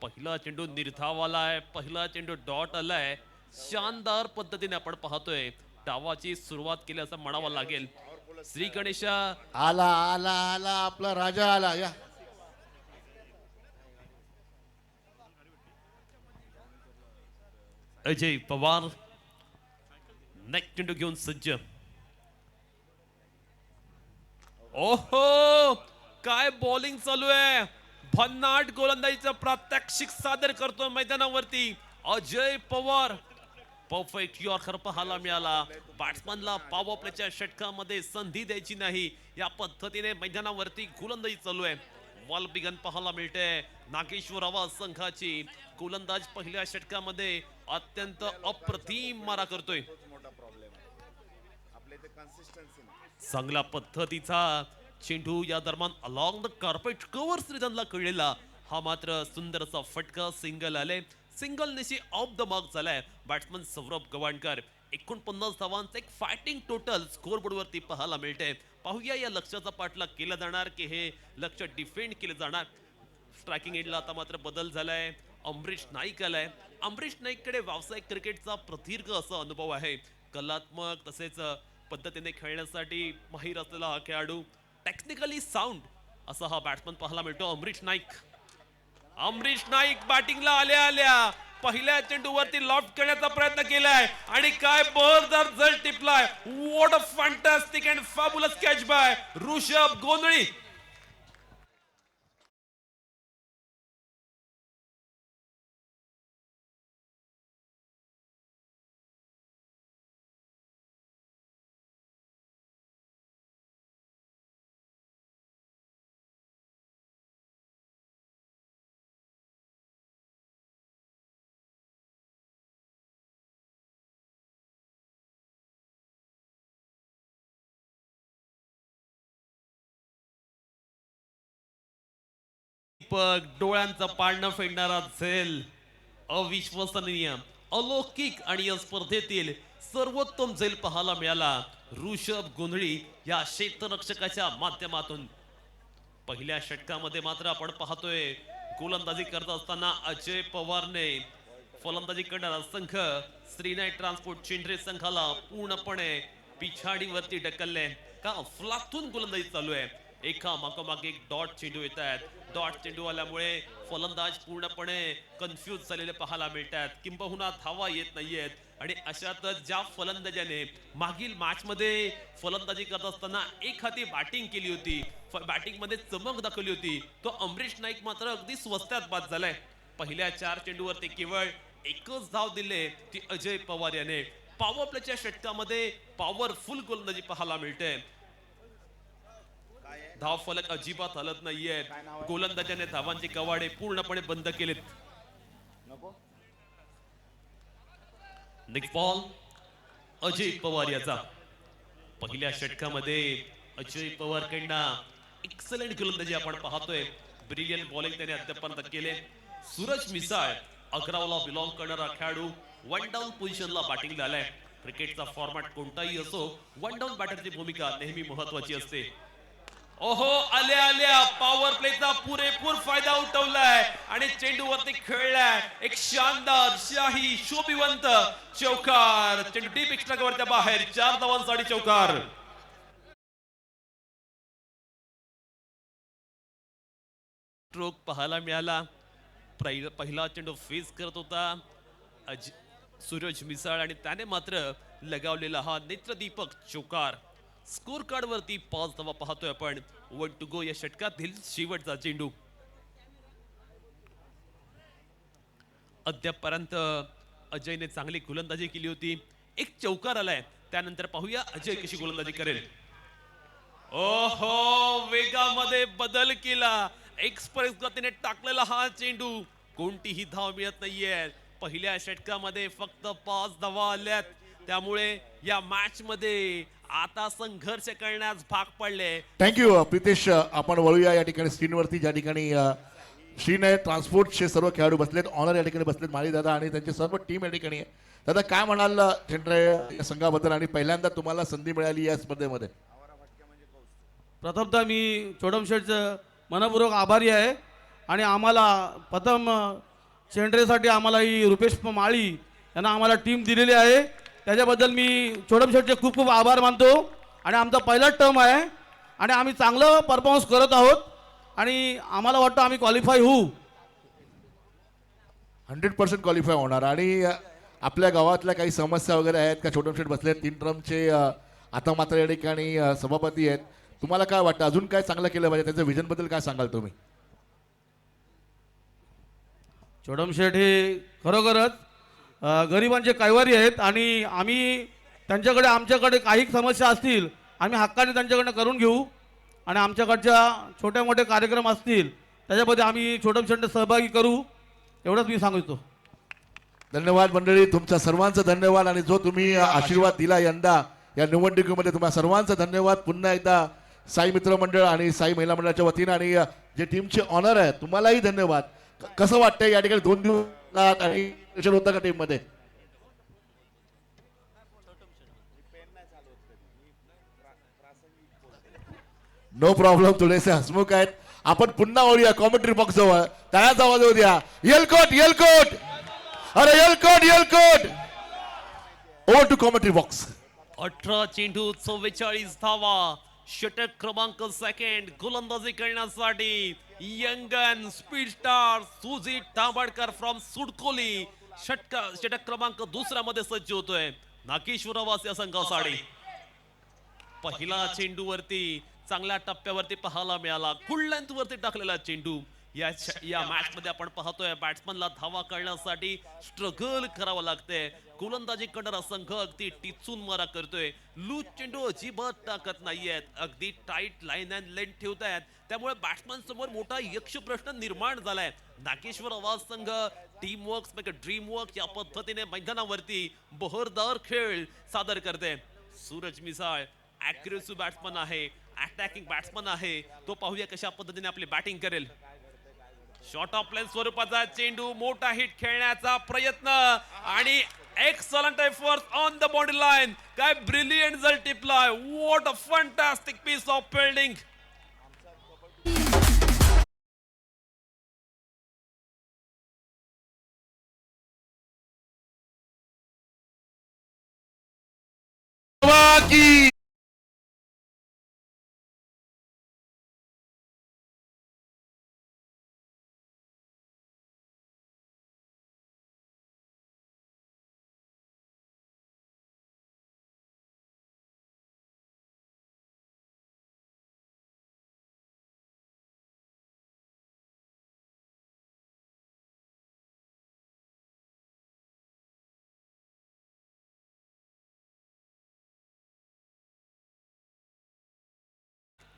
पहिला चेंडू निर्धाव आलाय, पहिला चेंडू डॉट आलाय. शानदार पद्धतीने आपण पाहतोय डावाची सुरुवात केली असं म्हणावं लागेल. श्री गणेशा आला आला आला, आपला राजा आला. या अजय पवार नेक्स्ट चेंडू घेऊन सज्ज. ओहो, काय बॉलिंग चालू आहे. भन्नाट गोलंदाजीचं प्रात्यक्षिक सादर करतो मैदानावरती अजय पवार. परफेक्ट यॉर्कर पाहायला मिळाला. बॅट्समनला पॉवर प्लेच्या षटकामध्ये संधी द्यायची नाही या पद्धतीने मैदानावरती गोलंदाजी चालू आहे. वॉल बिगन पाहायला मिळते. नागेश्वर आवाज संघाची गोलंदाज पहिल्या षटकामध्ये अत्यंत अप्रतिम मारा करतोय. चांगल्या पद्धतीचा चेंडू या दरम्यान अलॉंग द कार्पेट कव्हर श्रीधरला कळलेला. हा मात्र सुंदरचा फटका सिंगल आले. सिंगल निशी ऑफ द मार्क झालाय. बॅट्समन सौरभ गव्हाणकर. 49 धावांचं एक फायटिंग टोटल स्कोअरबोर्ड वरती पाहायला मिळते. पाहूया या लक्ष्याचा पाठलाग केला जाणार की हे लक्ष्य डिफेंड केले जाणार. स्ट्रायकिंग एंडला आता मात्र बदल झालाय. अमरीश नाईक आलाय. अमरीश नाईककडे व्यावसायिक क्रिकेटचा प्रदीर्घ असा अनुभव आहे. कलात्मक तसेच पद्धतीने खेळण्यासाठी माहीर असलेला हा खेळाडू. टेक्निकली साऊंड असा हा बॅट्समन पाहायला मिळतो अमरीश नाईक. अमरीश नाईक बॅटिंगला आल्या आल्या पहिल्या चेंडूवरती लॉफ्ट करण्याचा प्रयत्न केलाय आणि काय बहरदार जल टिपलाय. What a fantastic and fabulous catch by Rishabh Gondhali. Deepak डोळ्यांचा पाळणं फेडणारा झेल अविश्वसनीय अलौकिक आणि या स्पर्धेतील सर्वोत्तम झेल पाहायला मिळाला ऋषभ गोंधळी या क्षेत्ररक्षकाच्या माध्यमातून. पहिल्या षटकामध्ये मात्र आपण पाहतोय गोलंदाजी करत असताना अजय पवारने फलंदाजी करणारा संघ श्रीनाथ ट्रान्सपोर्ट चेंडरे संघाला पूर्णपणे पिछाडीवरती ढकलले. का फ्लातून गोलंदाजी चालू आहे. एका मागोमाग एक डॉट चेंडू येत आहेत. डॉट चेंडू आल्यामुळे फलंदाज पूर्णपणे कन्फ्यूज झालेले पाहायला मिळतात किंबहुना धावा येत नाहीयेत. आणि अशातच ज्या फलंदाजाने मागील मॅच मध्ये फलंदाजी करत असताना एक हाती बॅटिंग केली होती, बॅटिंग मध्ये चमक दाखवली होती, तो अमरीश नाईक मात्र अगदी स्वस्तात बाद झालाय. पहिल्या 4 चेंडूवरती केवळ एकच धाव दिले ती अजय पवार याने. पॉवर प्लेच्या षटकामध्ये पॉवरफुल गोलंदाजी पाहायला मिळते. धाव फलक अजिबात हलत नाहीये. गोलंदाजाने धावांचे कवाडे पूर्णपणे बंद केलेत. नेक्स्ट बॉल अजय पवार याचा. पहिल्या षटकामध्ये अजय पवार कडनं एक्सलंट गोलंदाजी आपण पाहतोय. ब्रिलियंट बॉलिंग त्याने अद्यापर्यंत केले. सूरज मिसाळ 11ला बिलॉंग करणारा खेळाडू वन डाऊन पोझिशनला बॅटिंगला आलाय. क्रिकेटचा फॉर्मॅट कोणताही असो, वन डाऊन बॅटरची भूमिका नेहमी महत्वाची असते. ओहो, आल्या आल्या पॉवर प्लेचा पुरेपूर फायदा उठवलाय आणि चेंडूवरती खेळलाय एक शानदार शाही शोभिवंत चौकार. चेंडू डीप एक्स्ट्रा कव्हरच्या बाहेर 4 धावांसाठी चौकार. स्ट्रोक पाहायला मिळाला. पहिला चेंडू फेस करत होता सूरज मिसाळ आणि त्याने मात्र लगावलेला हा नेत्रदीपक चौकार. स्कोर कार्ड वरती 5 धावा पाहतोय आपण. 1 टू गो या षटकातील शेवटचा चेंडू. अद्यापर्यंत अजयने चांगली गोलंदाजी केली होती. एक चौकार आलाय. त्यानंतर पाहूया अजय कशी गोलंदाजी करेल. ओहो, वेगामध्ये बदल केला. एक्सप्रेस गतीने टाकलेला हा चेंडू. कोणतीही धाव मिळत नाहीये. पहिल्या षटकामध्ये फक्त 5 धावा आल्यात. त्यामुळे या मॅच मध्ये आता संघर्ष करण्यास भाग पडले. थँक्यू प्रितेश. आपण वळूया या ठिकाणी स्क्रीनवरती ज्या ठिकाणी श्रीनाथ ट्रान्सपोर्टचे सर्व खेळाडू बसलेत. ऑनर या ठिकाणी बसलेत माळी दादा आणि त्यांची सर्व टीम या ठिकाणी आहे. दादा काय म्हणाल चेंडरे संघाबद्दल आणि पहिल्यांदा तुम्हाला संधी मिळाली या स्पर्धेमध्ये? प्रथमतः मी छोडम शेठचं मनपूर्वक आभारी आहे आणि आम्हाला प्रथम चेंडरेसाठी आम्हाला ही रुपेश माळी यांना आम्हाला टीम दिलेली आहे. त्याच्याबद्दल मी छोडम शेठचे खूप खूप आभार मानतो. आणि आमचा पहिलाच टर्म आहे आणि आम्ही चांगलं परफॉर्मन्स करत आहोत आणि आम्हाला वाटतं आम्ही क्वालिफाय होऊ. 100% क्वालिफाय होणार. आणि आपल्या गावातल्या काही समस्या वगैरे आहेत का? छोटम शेठ बसले 3 टर्मचे आता मात्र या ठिकाणी सभापती आहेत. तुम्हाला काय वाटतं अजून काय चांगलं केलं पाहिजे? त्यांच्या विजन बद्दल काय सांगाल तुम्ही? छोडम शेठ हे खरोखरच गरिबांचे कैवारी आहेत आणि आम्ही त्यांच्याकडे आमच्याकडे काही समस्या असतील आम्ही हक्काने त्यांच्याकडनं करून घेऊ आणि आमच्याकडच्या छोटे मोठे कार्यक्रम असतील त्याच्यामध्ये आम्ही छोटम शेठने सहभागी करू एवढंच मी सांगतो. धन्यवाद मंडळी, तुमच्या सर्वांचं धन्यवाद. आणि जो तुम्ही आशीर्वाद दिला यंदा या निवडणुकीमध्ये तुम्हाला सर्वांचं धन्यवाद. पुन्हा एकदा साई मित्र मंडळ आणि साई महिला मंडळाच्या वतीनं आणि जे टीमचे ऑनर आहे तुम्हालाही धन्यवाद. कसं वाटतंय या ठिकाणी 2 दिवस आणि होता का टीम मध्ये? No problem. थोडेसे हसमुख आहेत. आपण पुन्हा वळूया कॉमेंट्री बॉक्स जवळ. त्याचा आवाज होऊ द्या. येलकोट येलकोट, अरे येलकोट येलकोट. Over to commentary box. 18 चेंडू 44 धावा. षटक क्रमांक सेकंड गोलंदाजी करण्यासाठी young gun speed star Sujit Tambadkar from Sudkoli षटक क्रमांक दुसऱ्यामध्ये सज्ज होतोय नागेश्वरवास या संघासाठी. पहिला चेंडूवरती चांगल्या टप्प्यावरती पाहायला मिळाला, फुल लेंथ वरती टाकलेला चेंडू. या मॅच मध्ये आपण पाहतोय बॅट्समनला धावा करण्यासाठी स्ट्रगल करावं लागतंय. गोलंदाजी करणारा संघ अगदी टिचून मारा करतोय, लूज चेंडू अजिबात टाकत नाहीयेत, अगदी टाईट लाईन अँड लेंथ ठेवतायत. त्यामुळे बॅट्समन समोर मोठा यक्ष प्रश्न निर्माण झालाय. नागेश्वर आवाज संघ टीम वर्क ड्रीम वर्क या पद्धतीने मैदानावरती बहरदार खेळ सादर करते. सूरज मिसाळ अग्रेसिव्ह बॅट्समन आहे, अटॅकिंग बॅट्समन आहे. तो पाहूया कशा पद्धतीने आपली बॅटिंग करेल. शॉर्ट ऑफ लेंथ स्वरूपाचा चेंडू, मोठा हिट खेळण्याचा प्रयत्न आणि excellent effort on the body line. काय ब्रिलियंट जल टिपलाय. What a fantastic piece of fielding. की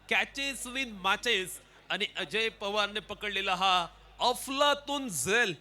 कॅचेस विन मॅचेस आणि अजय पवारने पकडलेला हा अफलातून झेल.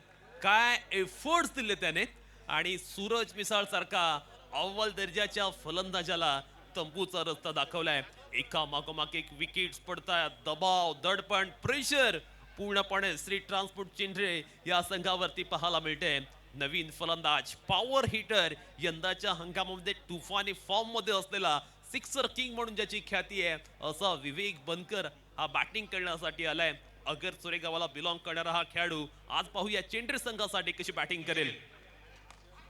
काय एफर्ट्स दिले त्याने आणि सूरज मिसाळ सारखा अव्वल दर्जाच्या फलंदाजाला तंबूचा रस्ता दाखवलाय. एका मागोमाग एक विकेट्स पडतायत, दबाव, दडपण, प्रेशर पूर्णपणे श्री ट्रान्सपोर्ट चिंढरे या संघावरती पाहायला मिळते. नवीन फलंदाज, पॉवर हिटर, यंदाच्या हंगामामध्ये तुफानी फॉर्म मध्ये असलेला सिक्सर किंग म्हणून ज्याची ख्याती आहे असा विवेक बनकर हा बॅटिंग करण्यासाठी आलाय. अगर सोरेगावला बिलॉंग करणारा हा खेळाडू आज पाहूया चेंडरे संघासाठी कशी बॅटिंग करेल.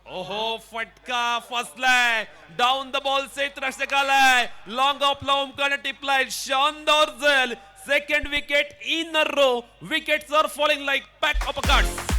ओहो, फटका फसलाय, डाऊन द बॉल सेट रक्षकालाय, लॉंग ऑफ लावून कडे टिपलाय, शानदार झेल. Second wicket in a row. Wickets are falling like pack of cards.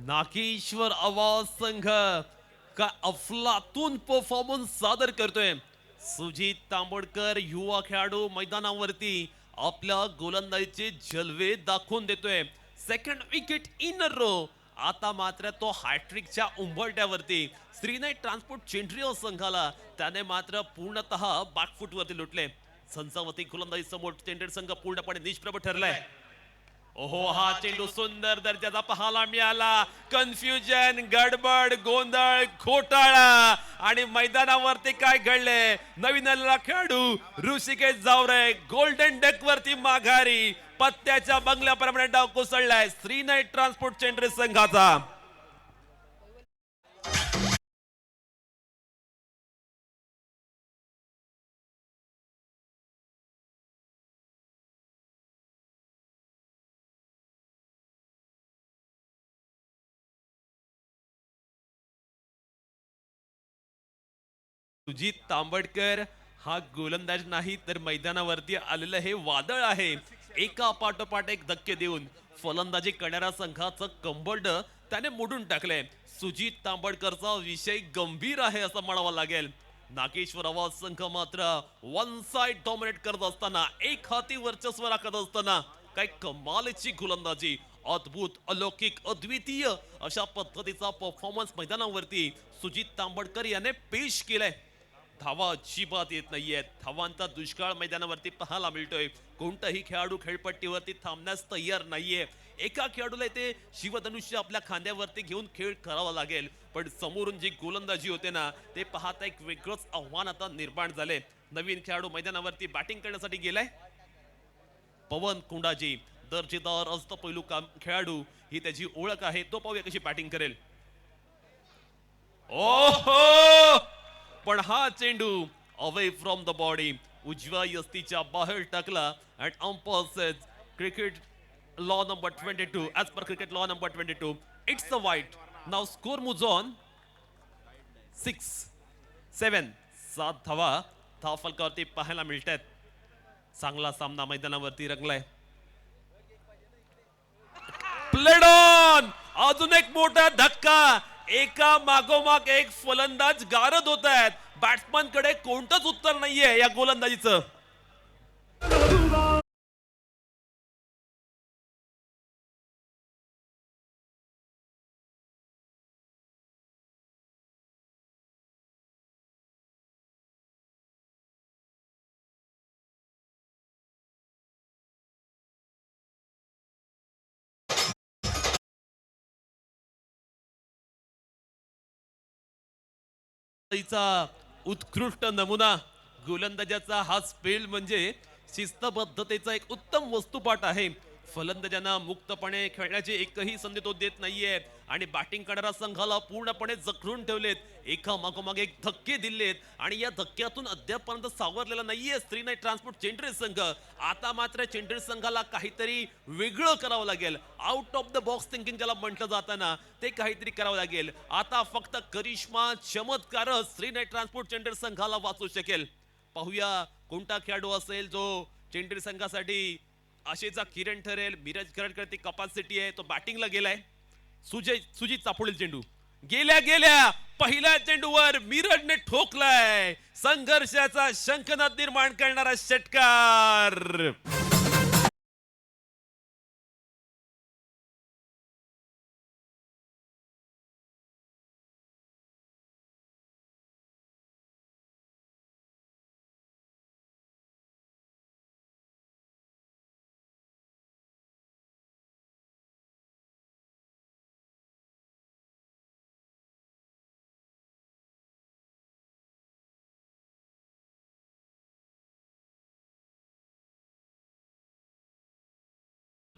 Nageshwar Awaz संघ का अफलातून परफॉर्मन्स सादर करतोय. सुजित तांबडकर युवा खेळाडू मैदानावरती आपल्या गोलंदाजीचे जलवे दाखवून देतोय. Second wicket in a row. आता मात्र तो हॅट्रिकच्या उंबरट्यावरती. श्रीनाथ ट्रान्सपोर्ट चेंड्रिओ संघाला त्याने मात्र पूर्णतः बॅकफुटवरती लुटले. संचावती गोलंदाजी समोर चेंडर संघ पूर्णपणे निष्प्रभ ठरलाय. ओहो, हा चेंडू सुंदर दर्जाचा पाहायला मिळाला. कन्फ्युजन, गडबड, गोंधळ, घोटाळा आणि मैदानावरती काय घडले. नवीन आलेला खेळाडू ऋषिकेश जावरे गोल्डन डक वरती माघारी. पत्त्याच्या बंगल्याप्रमाणे डाव कोसळलाय श्रीनाथ ट्रान्सपोर्ट चेंडरे संघाचा. सुजित तांबडकर हा गोलंदाज नाही तर मैदानावरती आलेलं हे वादळ आहे. एका पाठोपाठ एक धक्के देऊन फलंदाजी करणाऱ्या संघाचं कंबरड त्याने मोडून टाकलंय. सुजित तांबडकरचा विषय गंभीर आहे असं म्हणावं लागेल. नागेश्वर आवाज संघ मात्र वन साइड डॉमिनेट करत असताना, एक हाती वर्चस्व राखत असताना काय कमालीची गोलंदाजी, अद्भुत, अलौकिक, अद्वितीय अशा पद्धतीचा परफॉर्मन्स मैदानावरती सुजित तांबडकर याने पेश केलाय. धावा अजिबात येत नाहीयेत. धावांचा दुष्काळ मैदानावरती पाहायला मिळतोय. कोणताही खेळाडू खेळपट्टीवरती थांबण्यास तयार नाहीये. एका खेळाडूला इथे शिवधनुष्य आपल्या खांद्यावरती घेऊन खेळ करावा लागेल, पण समोरून जी गोलंदाजी होते ना ते पाहता एक वेगळंच आव्हान आता निर्माण झाले. नवीन खेळाडू मैदानावरती बॅटिंग करण्यासाठी गेलाय पवन कुंडाजी, दर्जेदार अष्टपैलू खेळाडू, ही त्याची ओळख आहे. तो पाहूया कशी बॅटिंग करेल. ओहो, पण हा चेंडू अवे फ्रॉम द बॉडी उजव्या यस्तीच्या बाहेर टाकला. And umpire says cricket law number 22, as per cricket law number 22, it's a वाईट. नाव स्कोर मूव्स ऑन 6-7. 7 धावा धावफलकावरती पाहायला मिळतात. चांगला सामना मैदानावरती रंगलाय. प्लेड ऑन, अजून एक मोठा धक्का. एका मागोमाग एक फलंदाज गारद होत आहेत. बॅट्समन कडे कोणतंच उत्तर नाहीये या गोलंदाजीचं. उत्कृष्ट नमुना गोलंदाजाचा हा स्पेल म्हणजे शिस्तबद्धतेचा एक उत्तम वस्तुपाठ आहे. फलंदाजांना मुक्तपणे खेळण्याची एकही संधी तो देत नाहीये आणि बॅटिंग करणाऱ्या संघाला पूर्णपणे जखडून ठेवलेत. एका मागोमाग एक धक्के दिलेत आणि या धक्क्यातून अद्यापपर्यंत सावरलेला नाहीये स्त्री नाईट ट्रान्सपोर्ट चेंडरे संघ. आता मात्र चेंडरे संघाला काहीतरी वेगळं करावं लागेल. Out of the box thinking ज्याला म्हटलं जाताना ते काहीतरी करावं लागेल. आता फक्त करिश्मा चमत्कारच स्त्री नाईट ट्रान्सपोर्ट चेंडरे संघाला वाचू शकेल. पाहूया कोणता खेळाडू असेल जो चेंडरे संघासाठी आशेचा किरण ठरेल. मिरज करडकरती कपॅसिटी आहे, तो बॅटिंगला गेलाय. सुजित चापोळील चेंडू गेल्या पहिल्या चेंडूवर मिरजने ठोकलाय. संघर्षाचा शंखनाद निर्माण करणारा षटकार.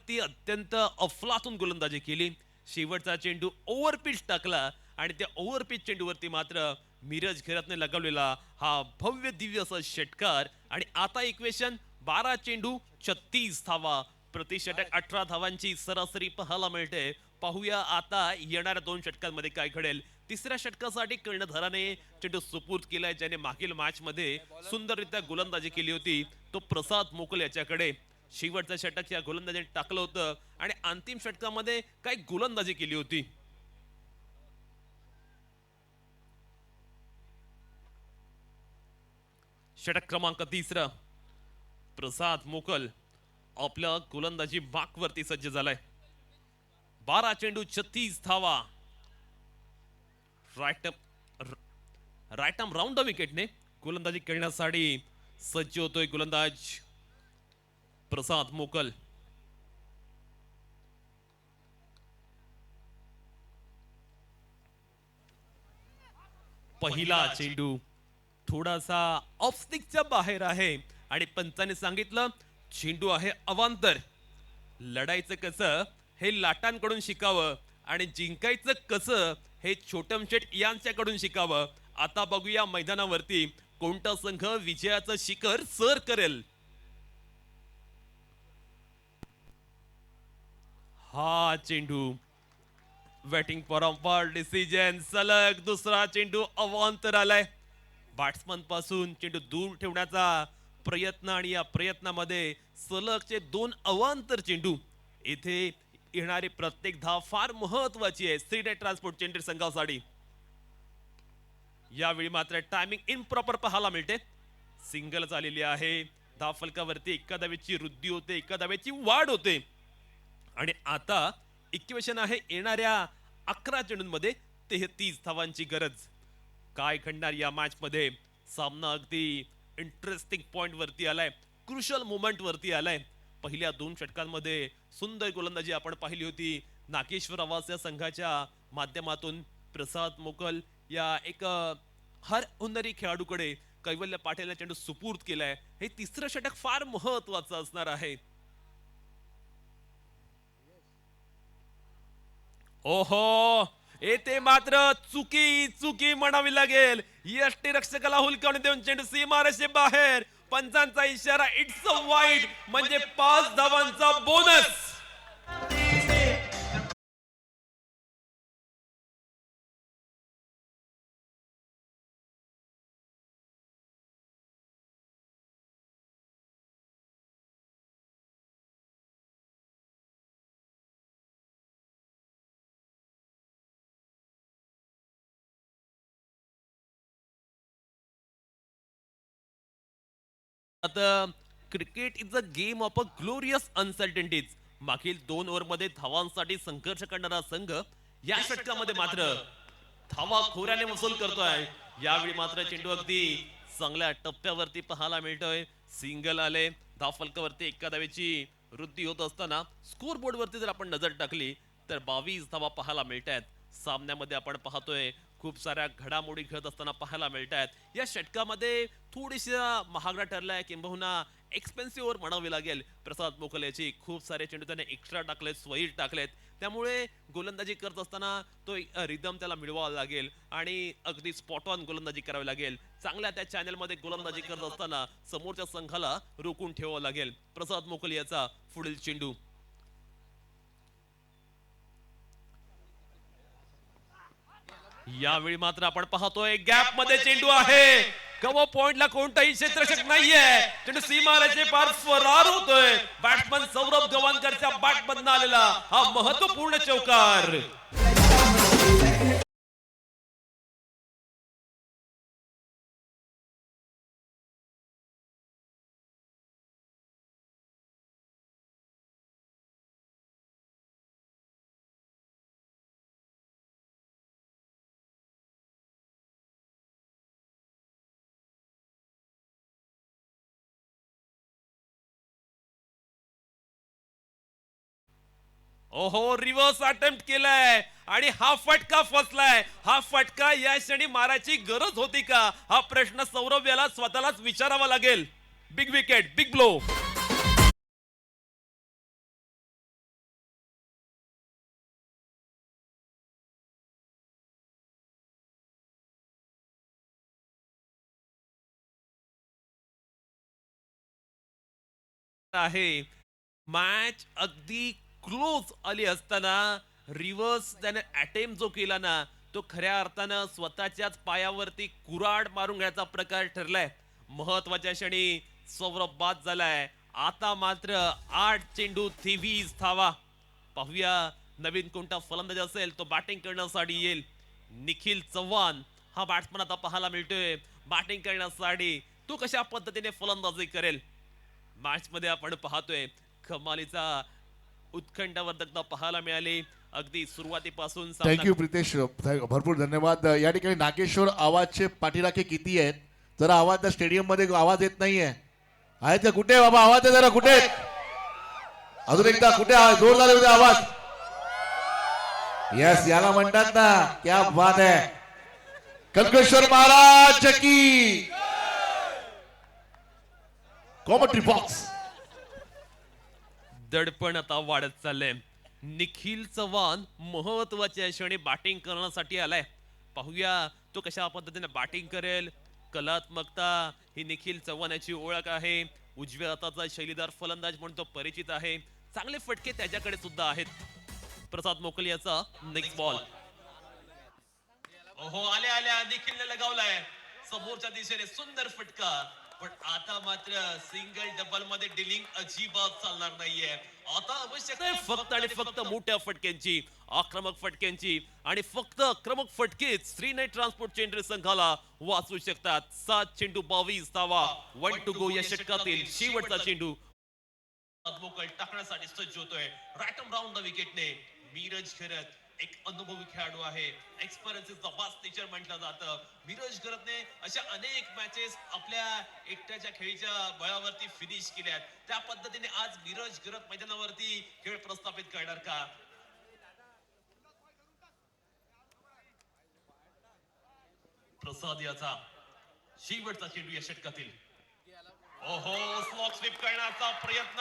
ती अत्यंत अफलातून गोलंदाजी केली. शेवटचा चेंडू ओव्हरपिच टाकला आणि त्या ओव्हरपिच चेंडूवरती मात्र मिरज खेळातने लगावलेला हा भव्य दिव्य असा षटकार. आणि आता इक्वेशन 12 चेंडू 36 धावा, प्रति षटक 18 धावांची सरासरी पाहायला मिळते. पाहूया आता येणाऱ्या 2 षटकांमध्ये काय घडेल. तिसऱ्या षटकासाठी कर्णधाराने चेंडू सुपूर्द केलाय, ज्याने मागील मॅच मध्ये सुंदररित्या गोलंदाजी केली होती. तो प्रसाद मोकल याच्याकडे. शेवटचं षटक या गोलंदाजीने टाकलं होतं आणि अंतिम षटकामध्ये काय गोलंदाजी केली होती. षटक क्रमांक 3, प्रसाद मोकल आपल्या गोलंदाजी मार्कवरती सज्ज झालाय. 12 चेंडू 36 धावा. राईट आर्म राऊंड द विकेटने गोलंदाजी करण्यासाठी सज्ज होतोय गोलंदाज प्रसाद मोकल. पहिला चेंडू थोडासा ऑफ स्टिकच्या बाहेर आहे आणि पंचाने सांगितलं चेंडू आहे अवांतर. लढायचं कसं हे लाटांकडून शिकावं आणि जिंकायचं कसं हे छोटम शेट यांच्याकडून शिकावं. आता बघूया मैदानावरती कोणता संघ विजयाचं शिखर सर करेल. हा चेंडू बॅटिंग फॉर अंपायर डिसिजन. सलग दुसरा चेंडू अवांतर आलाय. बॅट्समन पासून चेंडू दूर ठेवण्याचा प्रयत्न आणि या प्रयत्नामध्ये सलगचे 2 अवांतर चेंडू. इथे येणारी प्रत्येक धाव फार महत्वाची आहे स्त्री नाईट ट्रान्सपोर्ट चेंडरे संघासाठी. यावेळी मात्र टायमिंग इम्प्रॉपर पाहायला मिळते. सिंगल झालेली आहे. धाव फलकावरती एका धावेची वृद्धी होते, एका धावेची वाढ होते. आणि आता इक्वेशन आहे येणाऱ्या 11 चेंडूंमध्ये 33 धावांची गरज. काय घडणार या मॅच मध्ये. सामना अगदी इंटरेस्टिंग पॉइंट वरती आलाय, क्रुशल मोमेंट वरती आलाय. पहिल्या 2 षटकांमध्ये सुंदर गोलंदाजी आपण पाहिली होती नागेश्वर आवास या संघाच्या माध्यमातून. प्रसाद मोकल या एक हर हुन्नरी खेळाडूकडे कैवल्य पाटील चेंडू सुपूर्द केलाय. हे तिसरं षटक फार महत्वाचं असणार आहे. ओहो, येथे मात्र चुकी म्हणावी लागेल. यष्टीरक्षकाला हुलकावणी देऊन चेंडू सीमारेषे बाहेर. पंचांचा इशारा इट्स अ वाईड म्हणजे 5 धावांचा बोनस. आता cricket is a game of a glorious uncertainties. मागील 2 ओव्हरमध्ये धावांसाठी संघर्ष करणारा संघ या षटकामध्ये मात्र धावा खोऱ्याने वसूल करतोय. यावेळी मात्र चेंडू अगदी चांगल्या टप्प्यावरती पाहायला मिळतोय. सिंगल आले, धाव फलकावरती एका धावेची वृद्धी होत असताना स्कोर बोर्ड वरती जर आपण नजर टाकली तर 22 धावा पाहायला मिळतात. सामन्यामध्ये आपण पाहतोय खूप साऱ्या घडामोडी घडत असताना पाहायला मिळतात. या षटकामध्ये थोडीशा महागडा ठरलाय किंबहुना एक्सपेन्सिव्ह ओव्हर म्हणावी लागेल. प्रसाद मोकल याची खूप सारे चेंडू त्याने एक्स्ट्रा टाकलेत, स्वैर टाकलेत. त्यामुळे गोलंदाजी करत असताना तो रिदम त्याला मिळवावा लागेल आणि अगदी स्पॉट ऑन गोलंदाजी करावी लागेल. चांगल्या त्या चॅनलमध्ये गोलंदाजी करत असताना समोरच्या संघाला रोखून ठेवावं लागेल. प्रसाद मोकल याचा पुढील चेंडू. यावेळी मात्र आपण पाहतोय गॅप मध्ये चेंडू आहे. कव्हर पॉइंटला कोणताही क्षेत्ररक्षक नाहीये. चेंडू सीमारेषे पार फरार होतोय. बॅट्समन सौरभ गवानकरच्या बॅट मधून आलेला हा महत्वपूर्ण चौकार. ओहो, रिव्हर्स अटेम्प्ट केलाय आणि हा फटका फसलाय. हा फटका या क्षणी मारायची गरज होती का, हा प्रश्न सौरभ याला स्वतःलाच विचारावा लागेल. Big wicket, big blow. आहे मॅच अगदी क्लोज आली असताना रिव्हर्स त्याने अटेम्प्ट जो केला ना तो खऱ्या अर्थानं स्वतःच्याच पायावरती कुऱ्हाड मारून घ्यायचा प्रकार ठरलाय. महत्वाच्या क्षणी सौरभ बाद झालाय. आता मात्र 8 चेंडू 23 धावा. पाहूया नवीन कोणता फलंदाज असेल तो बॅटिंग करण्यासाठी येईल. निखिल चव्हाण हा बॅट्समन आता पाहायला मिळतोय बॅटिंग करण्यासाठी. तो कशा पद्धतीने फलंदाजी करेल. मॅच मध्ये आपण पाहतोय कमालीचा उत्कंठावर्धकता पाहायला मिळाली अगदी सुरुवातीपासून. थँक्यू प्रितेश, भरपूर धन्यवाद. या ठिकाणी नागेश्वर आवाजचे पाठीराखे किती आहेत? जरा आवाज त्या स्टेडियम मध्ये आवाज येत नाहीये. आहेत का? कुठे बाबा आवाज आहे? जरा कुठे? अजून एकदा कुठे जोरदार येऊ द्या आवाज. यस, याला म्हणतात ना क्या बात आहे. कनकेश्वर महाराज की कॉमेंट्री बॉक्स. दडपण आता वाढत चाललंय. निखिल चव्हाण महत्वाच्या क्षणी बॅटिंग करण्यासाठी आलाय. पाहूया तो कशा पद्धतीने बॅटिंग करेल. कलात्मकता ही निखिल चव्हाण याची ओळख आहे. उजव्या हाताचा शैलीदार फलंदाज म्हणून तो परिचित आहे. चांगले फटके त्याच्याकडे सुद्धा आहेत. प्रसाद मोकल याचा नेक्स्ट बॉल. ओहो, आल्या निखिलने लगावलाय समोरच्या दिशेने सुंदर फटका. पण आता मात्र सिंगल डबल मध्ये डिलिंग अजिबात चालणार नाहीये. आता आवश्यक फक्त आणि फक्त मोठ्या फटक्यांची, आक्रमक फटक्यांची आणि फक्त आक्रमक फटकेच श्रीनाथ ट्रान्सपोर्ट चेंडू संघाला वाचवू शकतात. 7 चेंडू 22 धावा. 1 टू गो. या षटकातील शेवटचा चेंडू मोकळ टाकण्यासाठी सज्ज होतोय. रॅटम राऊंड द विकेटने मीरज खैरत एक अनुभवी खेळाडू आहे. Experience is the vast teacher म्हटलं जातं. नीरज घरतने अशा अनेक मॅचेस आपल्या एकट्याच्या खेळीच्या बळावरती फिनिश केल्यात. त्या पद्धतीने आज नीरज घरत मैदानावरती खेळ प्रस्थापित करणार का? प्रसाद याचा शेवटचा चेंडू या षटकातील. ओहो, स्लॉक स्वीप करण्याचा प्रयत्न.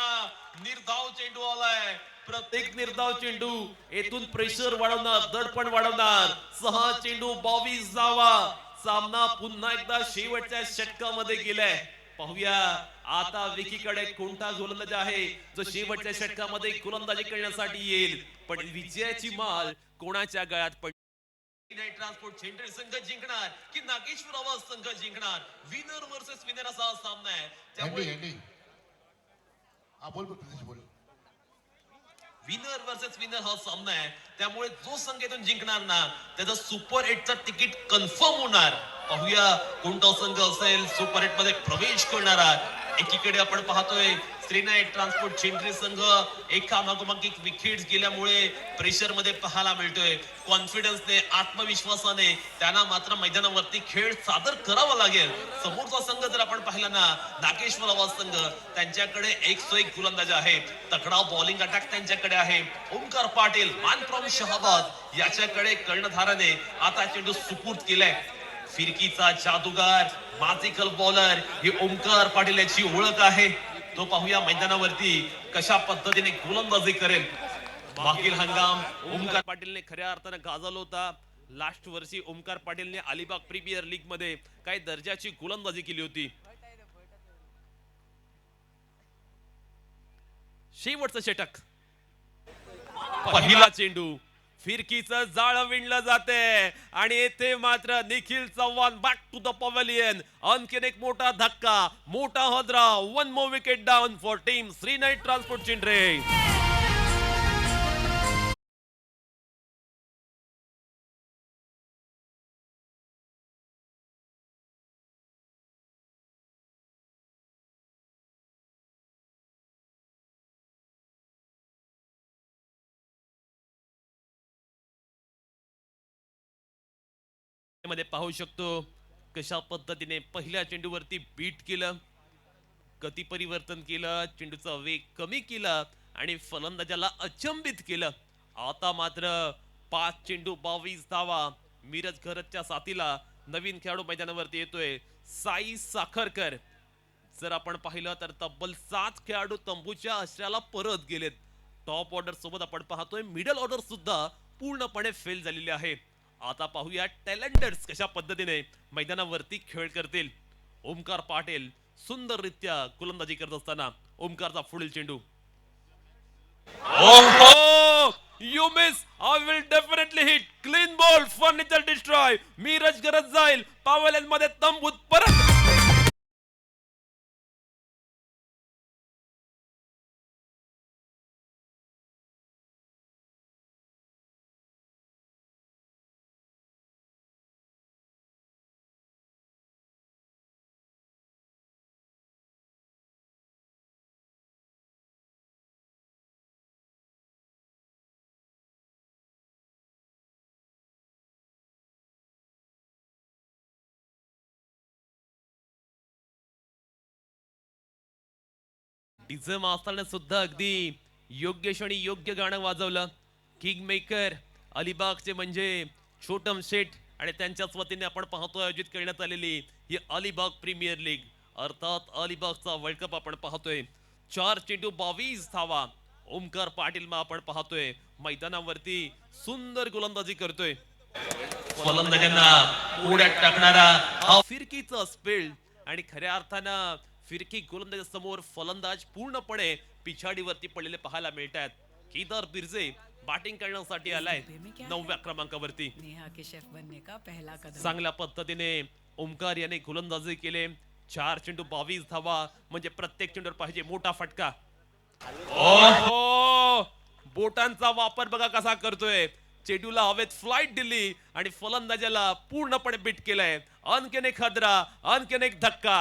निर्धाव चेंडू आलाय. प्रत्येक निर्धाव चेंडू येथून प्रेशर वाढवणार, दडपण वाढवणार. 6 चेंडू 22 धावा. सामना पुन्हा एकदा शेवटच्या षटकामध्ये गेलाय. पाहूया आता विकीकडे कोणता गोलंदाज आहे जो शेवटच्या षटकामध्ये गोलंदाजी करण्यासाठी येईल. पण विजयाची माल कोणाच्या गळ्यात पडली? ट्रान्सपोर्ट सेंटर संघ जिंकणार की नागेश्वर आवाज संघ जिंकणार? विनर वर्सेस विनर असा हा सामना आहे. त्यामुळे बोल प्रदेश बोल. विनर वर्सेस विनर हा सामना आहे. त्यामुळे जो संघ इथून जिंकणार ना त्याचा सुपर 8चा तिकीट कन्फर्म होणार. पाहूया कोणता संघ असेल सुपर 8 मध्ये प्रवेश करणारा. एकीकडे आपण पाहतोय श्रीनाथ ट्रान्सपोर्ट चेंडरी संघ एका मागोमाग एक विकेट्स गेल्यामुळे प्रेशर मध्ये पाहायला मिळतोय. कॉन्फिडन्सने, आत्मविश्वासाने त्यांना मात्र मैदानावरती खेळ सादर करावा लागेल. समोरचा संघ जर आपण पाहिला ना नागेश्वर आवाज संघ, त्यांच्याकडे 101 गोलंदाज आहे. तगडा बॉलिंग अटॅक त्यांच्याकडे आहे. ओमकार पाटील, मान फ्रॉम शहाबाद याच्याकडे कर्णधाराने आता चेंडू सुपूर्द केलाय. फिरकीचा जादूगार, मॅजिकल बॉलर ही ओमकार पाटील याची ओळख आहे. तो पाहूया मैदानावरती कशा पद्धतीने गोलंदाजी करेल. मागील हंगाम ओमकार पाटीलने खऱ्या अर्थाने गाजवला होता. लास्ट वर्षी ओमकार पाटीलने अलिबाग प्रीमियर लीग मध्ये काही दर्जाची गोलंदाजी केली होती. शेवटचं षटक. पहिला चेंडू फिरकीचं जाळ विणलं जाते आणि येथे मात्र Nikhil Chavan back to the pavilion. आणखीन एक मोठा धक्का, मोठा हदरा. 1 more wicket down for team Shrinath transport Chindre. मध्ये पाहू शकतो कशा पद्धतीने पहिल्या चेंडूवरती बीट केलं, गती परिवर्तन केलं, चेंडूचा वेग कमी केला आणि फलंदाजाला अचंबित केलं. आता मात्र 5 चेंडू 22 धावा. मिरज घरतच्या साथीला नवीन खेळाडू मैदानावरती येतोय साई साखरकर. जर आपण पाहिलं तर तब्बल 7 खेळाडू तंबूच्या आश्रयाला परत गेलेत. टॉप ऑर्डर सोबत आपण पाहतोय मिडल ऑर्डर सुद्धा पूर्णपणे फेल झालेली आहे. आता पाहूया टॅलेंटर्स कशा पद्धतीने मैदानावरती खेळ करतील. ओमकार पाटील सुंदररित्या गोलंदाजी करत असताना ओमकारचा पुढील चेंडू. ओहो, you miss. I will definitely hit. Clean ball, furniture destroy. Miraj गरज जाईल पावलेन मध्ये तंबूत परत. डीजे मास्टरने सुद्धा अगदी योग्य क्षणी योग्य गाणं वाजवलं. किंग मेकर अलिबागचे म्हणजे छोटम शेठ आणि त्यांच्याच वतीने आपण पाहतोय आयोजित करण्यात आलेली ही अलिबाग प्रीमियर लीग अर्थात अलिबागचा वर्ल्ड कप आपण पाहतोय. 4 चेंडू 22 धावा. ओमकार पाटील मग आपण पाहतोय मैदानावरती सुंदर गोलंदाजी करतोय. फलंदाजांना उड्यात टाकणारा हा फिरकीचा स्पेल आणि खऱ्या अर्थानं फिरकी गोलंदाजासमोर फलंदाज पूर्णपणे पिछाडीवरती पडलेले पाहायला मिळतात. केदार बिर्जे बॅटिंग करण्यासाठी आलाय 9व्या क्रमांकावरती. नेहा के शेफ बनने का पहला कदम. चांगल्या पद्धतीने ओमकार याने गोलंदाजी केले. 4 चेंडू 22 धावा म्हणजे प्रत्येक चेंडूवर पाहिजे मोठा फटका. ओहो, बोटांचा वापर बघा कसा करतोय. चेंडूला हवेत फ्लाइट दिली आणि फलंदाजाला पूर्णपणे बीट केलंय. आणखीन एक खदरा, आणखीन एक धक्का.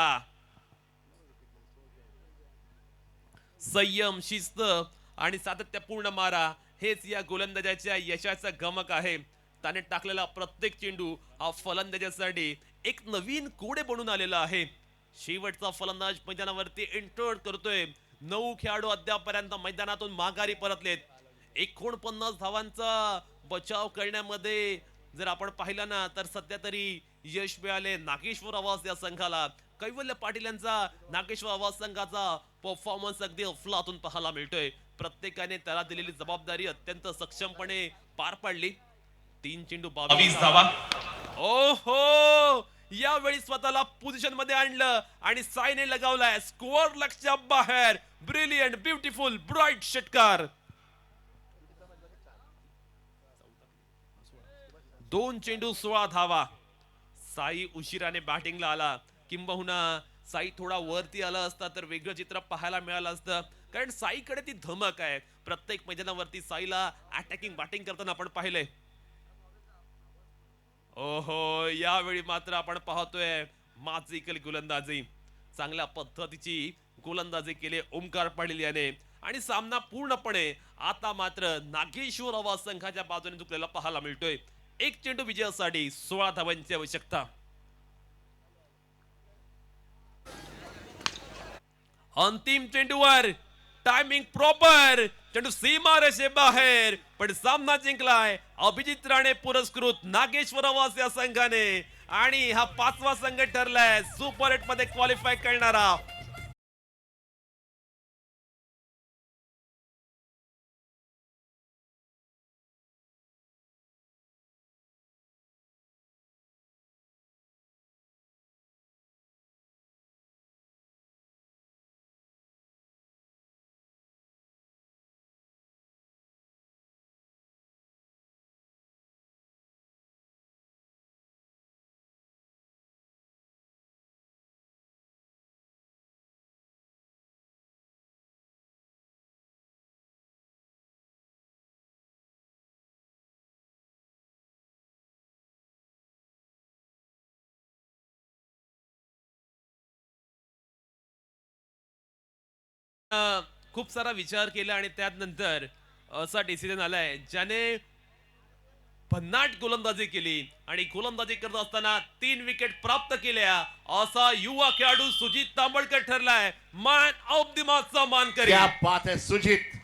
संयम, शिस्त आणि सातत्यपूर्ण मारा हेच या गोलंदाजाच्या यशाचा गमक आहे. त्याने टाकलेला प्रत्येक चेंडू हा फलंदाजासाठी एक नवीन कोडे बनून आलेला आहे. शेवटचा फलंदाज मैदानावरती एंटर करतोय. 9 खेळाडू अद्यापपर्यंत मैदानातून माघारी परतलेत. 49 धावांचा बचाव करण्यामध्ये जर आपण पाहिलं ना तर सध्या तरी यश मिळाले नागेश्वर आवाज या संघाला. कैवल्य पाटील यांचा नागेश्वर आवाज संघाचा परफॉर्मन्स अगदी अफलातून पाहायला मिळतोय. प्रत्येकाने त्याला दिलेली जबाबदारी अत्यंत सक्षमपणे पार पाडली. 3 चेंडू 22 धावा. ओहो, यावेळी स्वतःला पोझिशन मध्ये आणलं आणि साईने लगावलाय स्कोअर लक्षच्या बाहेर. ब्रिलियंट, ब्युटिफुल, ब्राईट षटकार. 2 चेंडू 16 धावा. साई उशिराने बॅटिंगला आला. किंबहुना साई थोडा वरती आला असता तर वेगळं चित्र पाहायला मिळालं असतं. कारण साईकडे ती धमक आहे. प्रत्येक मैदानावरती साईला अटॅकिंग बॅटिंग करताना आपण पाहिलंय. ओहो, यावेळी मात्र आपण पाहतोय मॅजिकल गोलंदाजी. चांगल्या पद्धतीची गोलंदाजी केली ओमकार पाटील याने आणि सामना पूर्णपणे आता मात्र नागेश्वर आवाज संघाच्या बाजूने झुकलेला पाहायला मिळतोय. 1 चेंडू विजयासाठी 16 धावांची आवश्यकता. अंतिम चेंडूवर टायमिंग प्रॉपर. चेंडू सीमा रेषे बाहेर पण सामना जिंकलाय अभिजित राणे पुरस्कृत नागेश्वर आवाज या संघाने आणि हा 5वा संघ ठरलाय सुपर 8 मध्ये क्वालिफाय करणारा. खूप सारा विचार केला आणि त्यानंतर असा डिसिजन आलाय ज्याने भन्नाट गोलंदाजी केली आणि गोलंदाजी करत असताना 3 विकेट प्राप्त केल्या असा युवा खेळाडू Sujit Tambalkar ठरलाय man of the मॅचचा मानकरी. क्या बात है सुजित.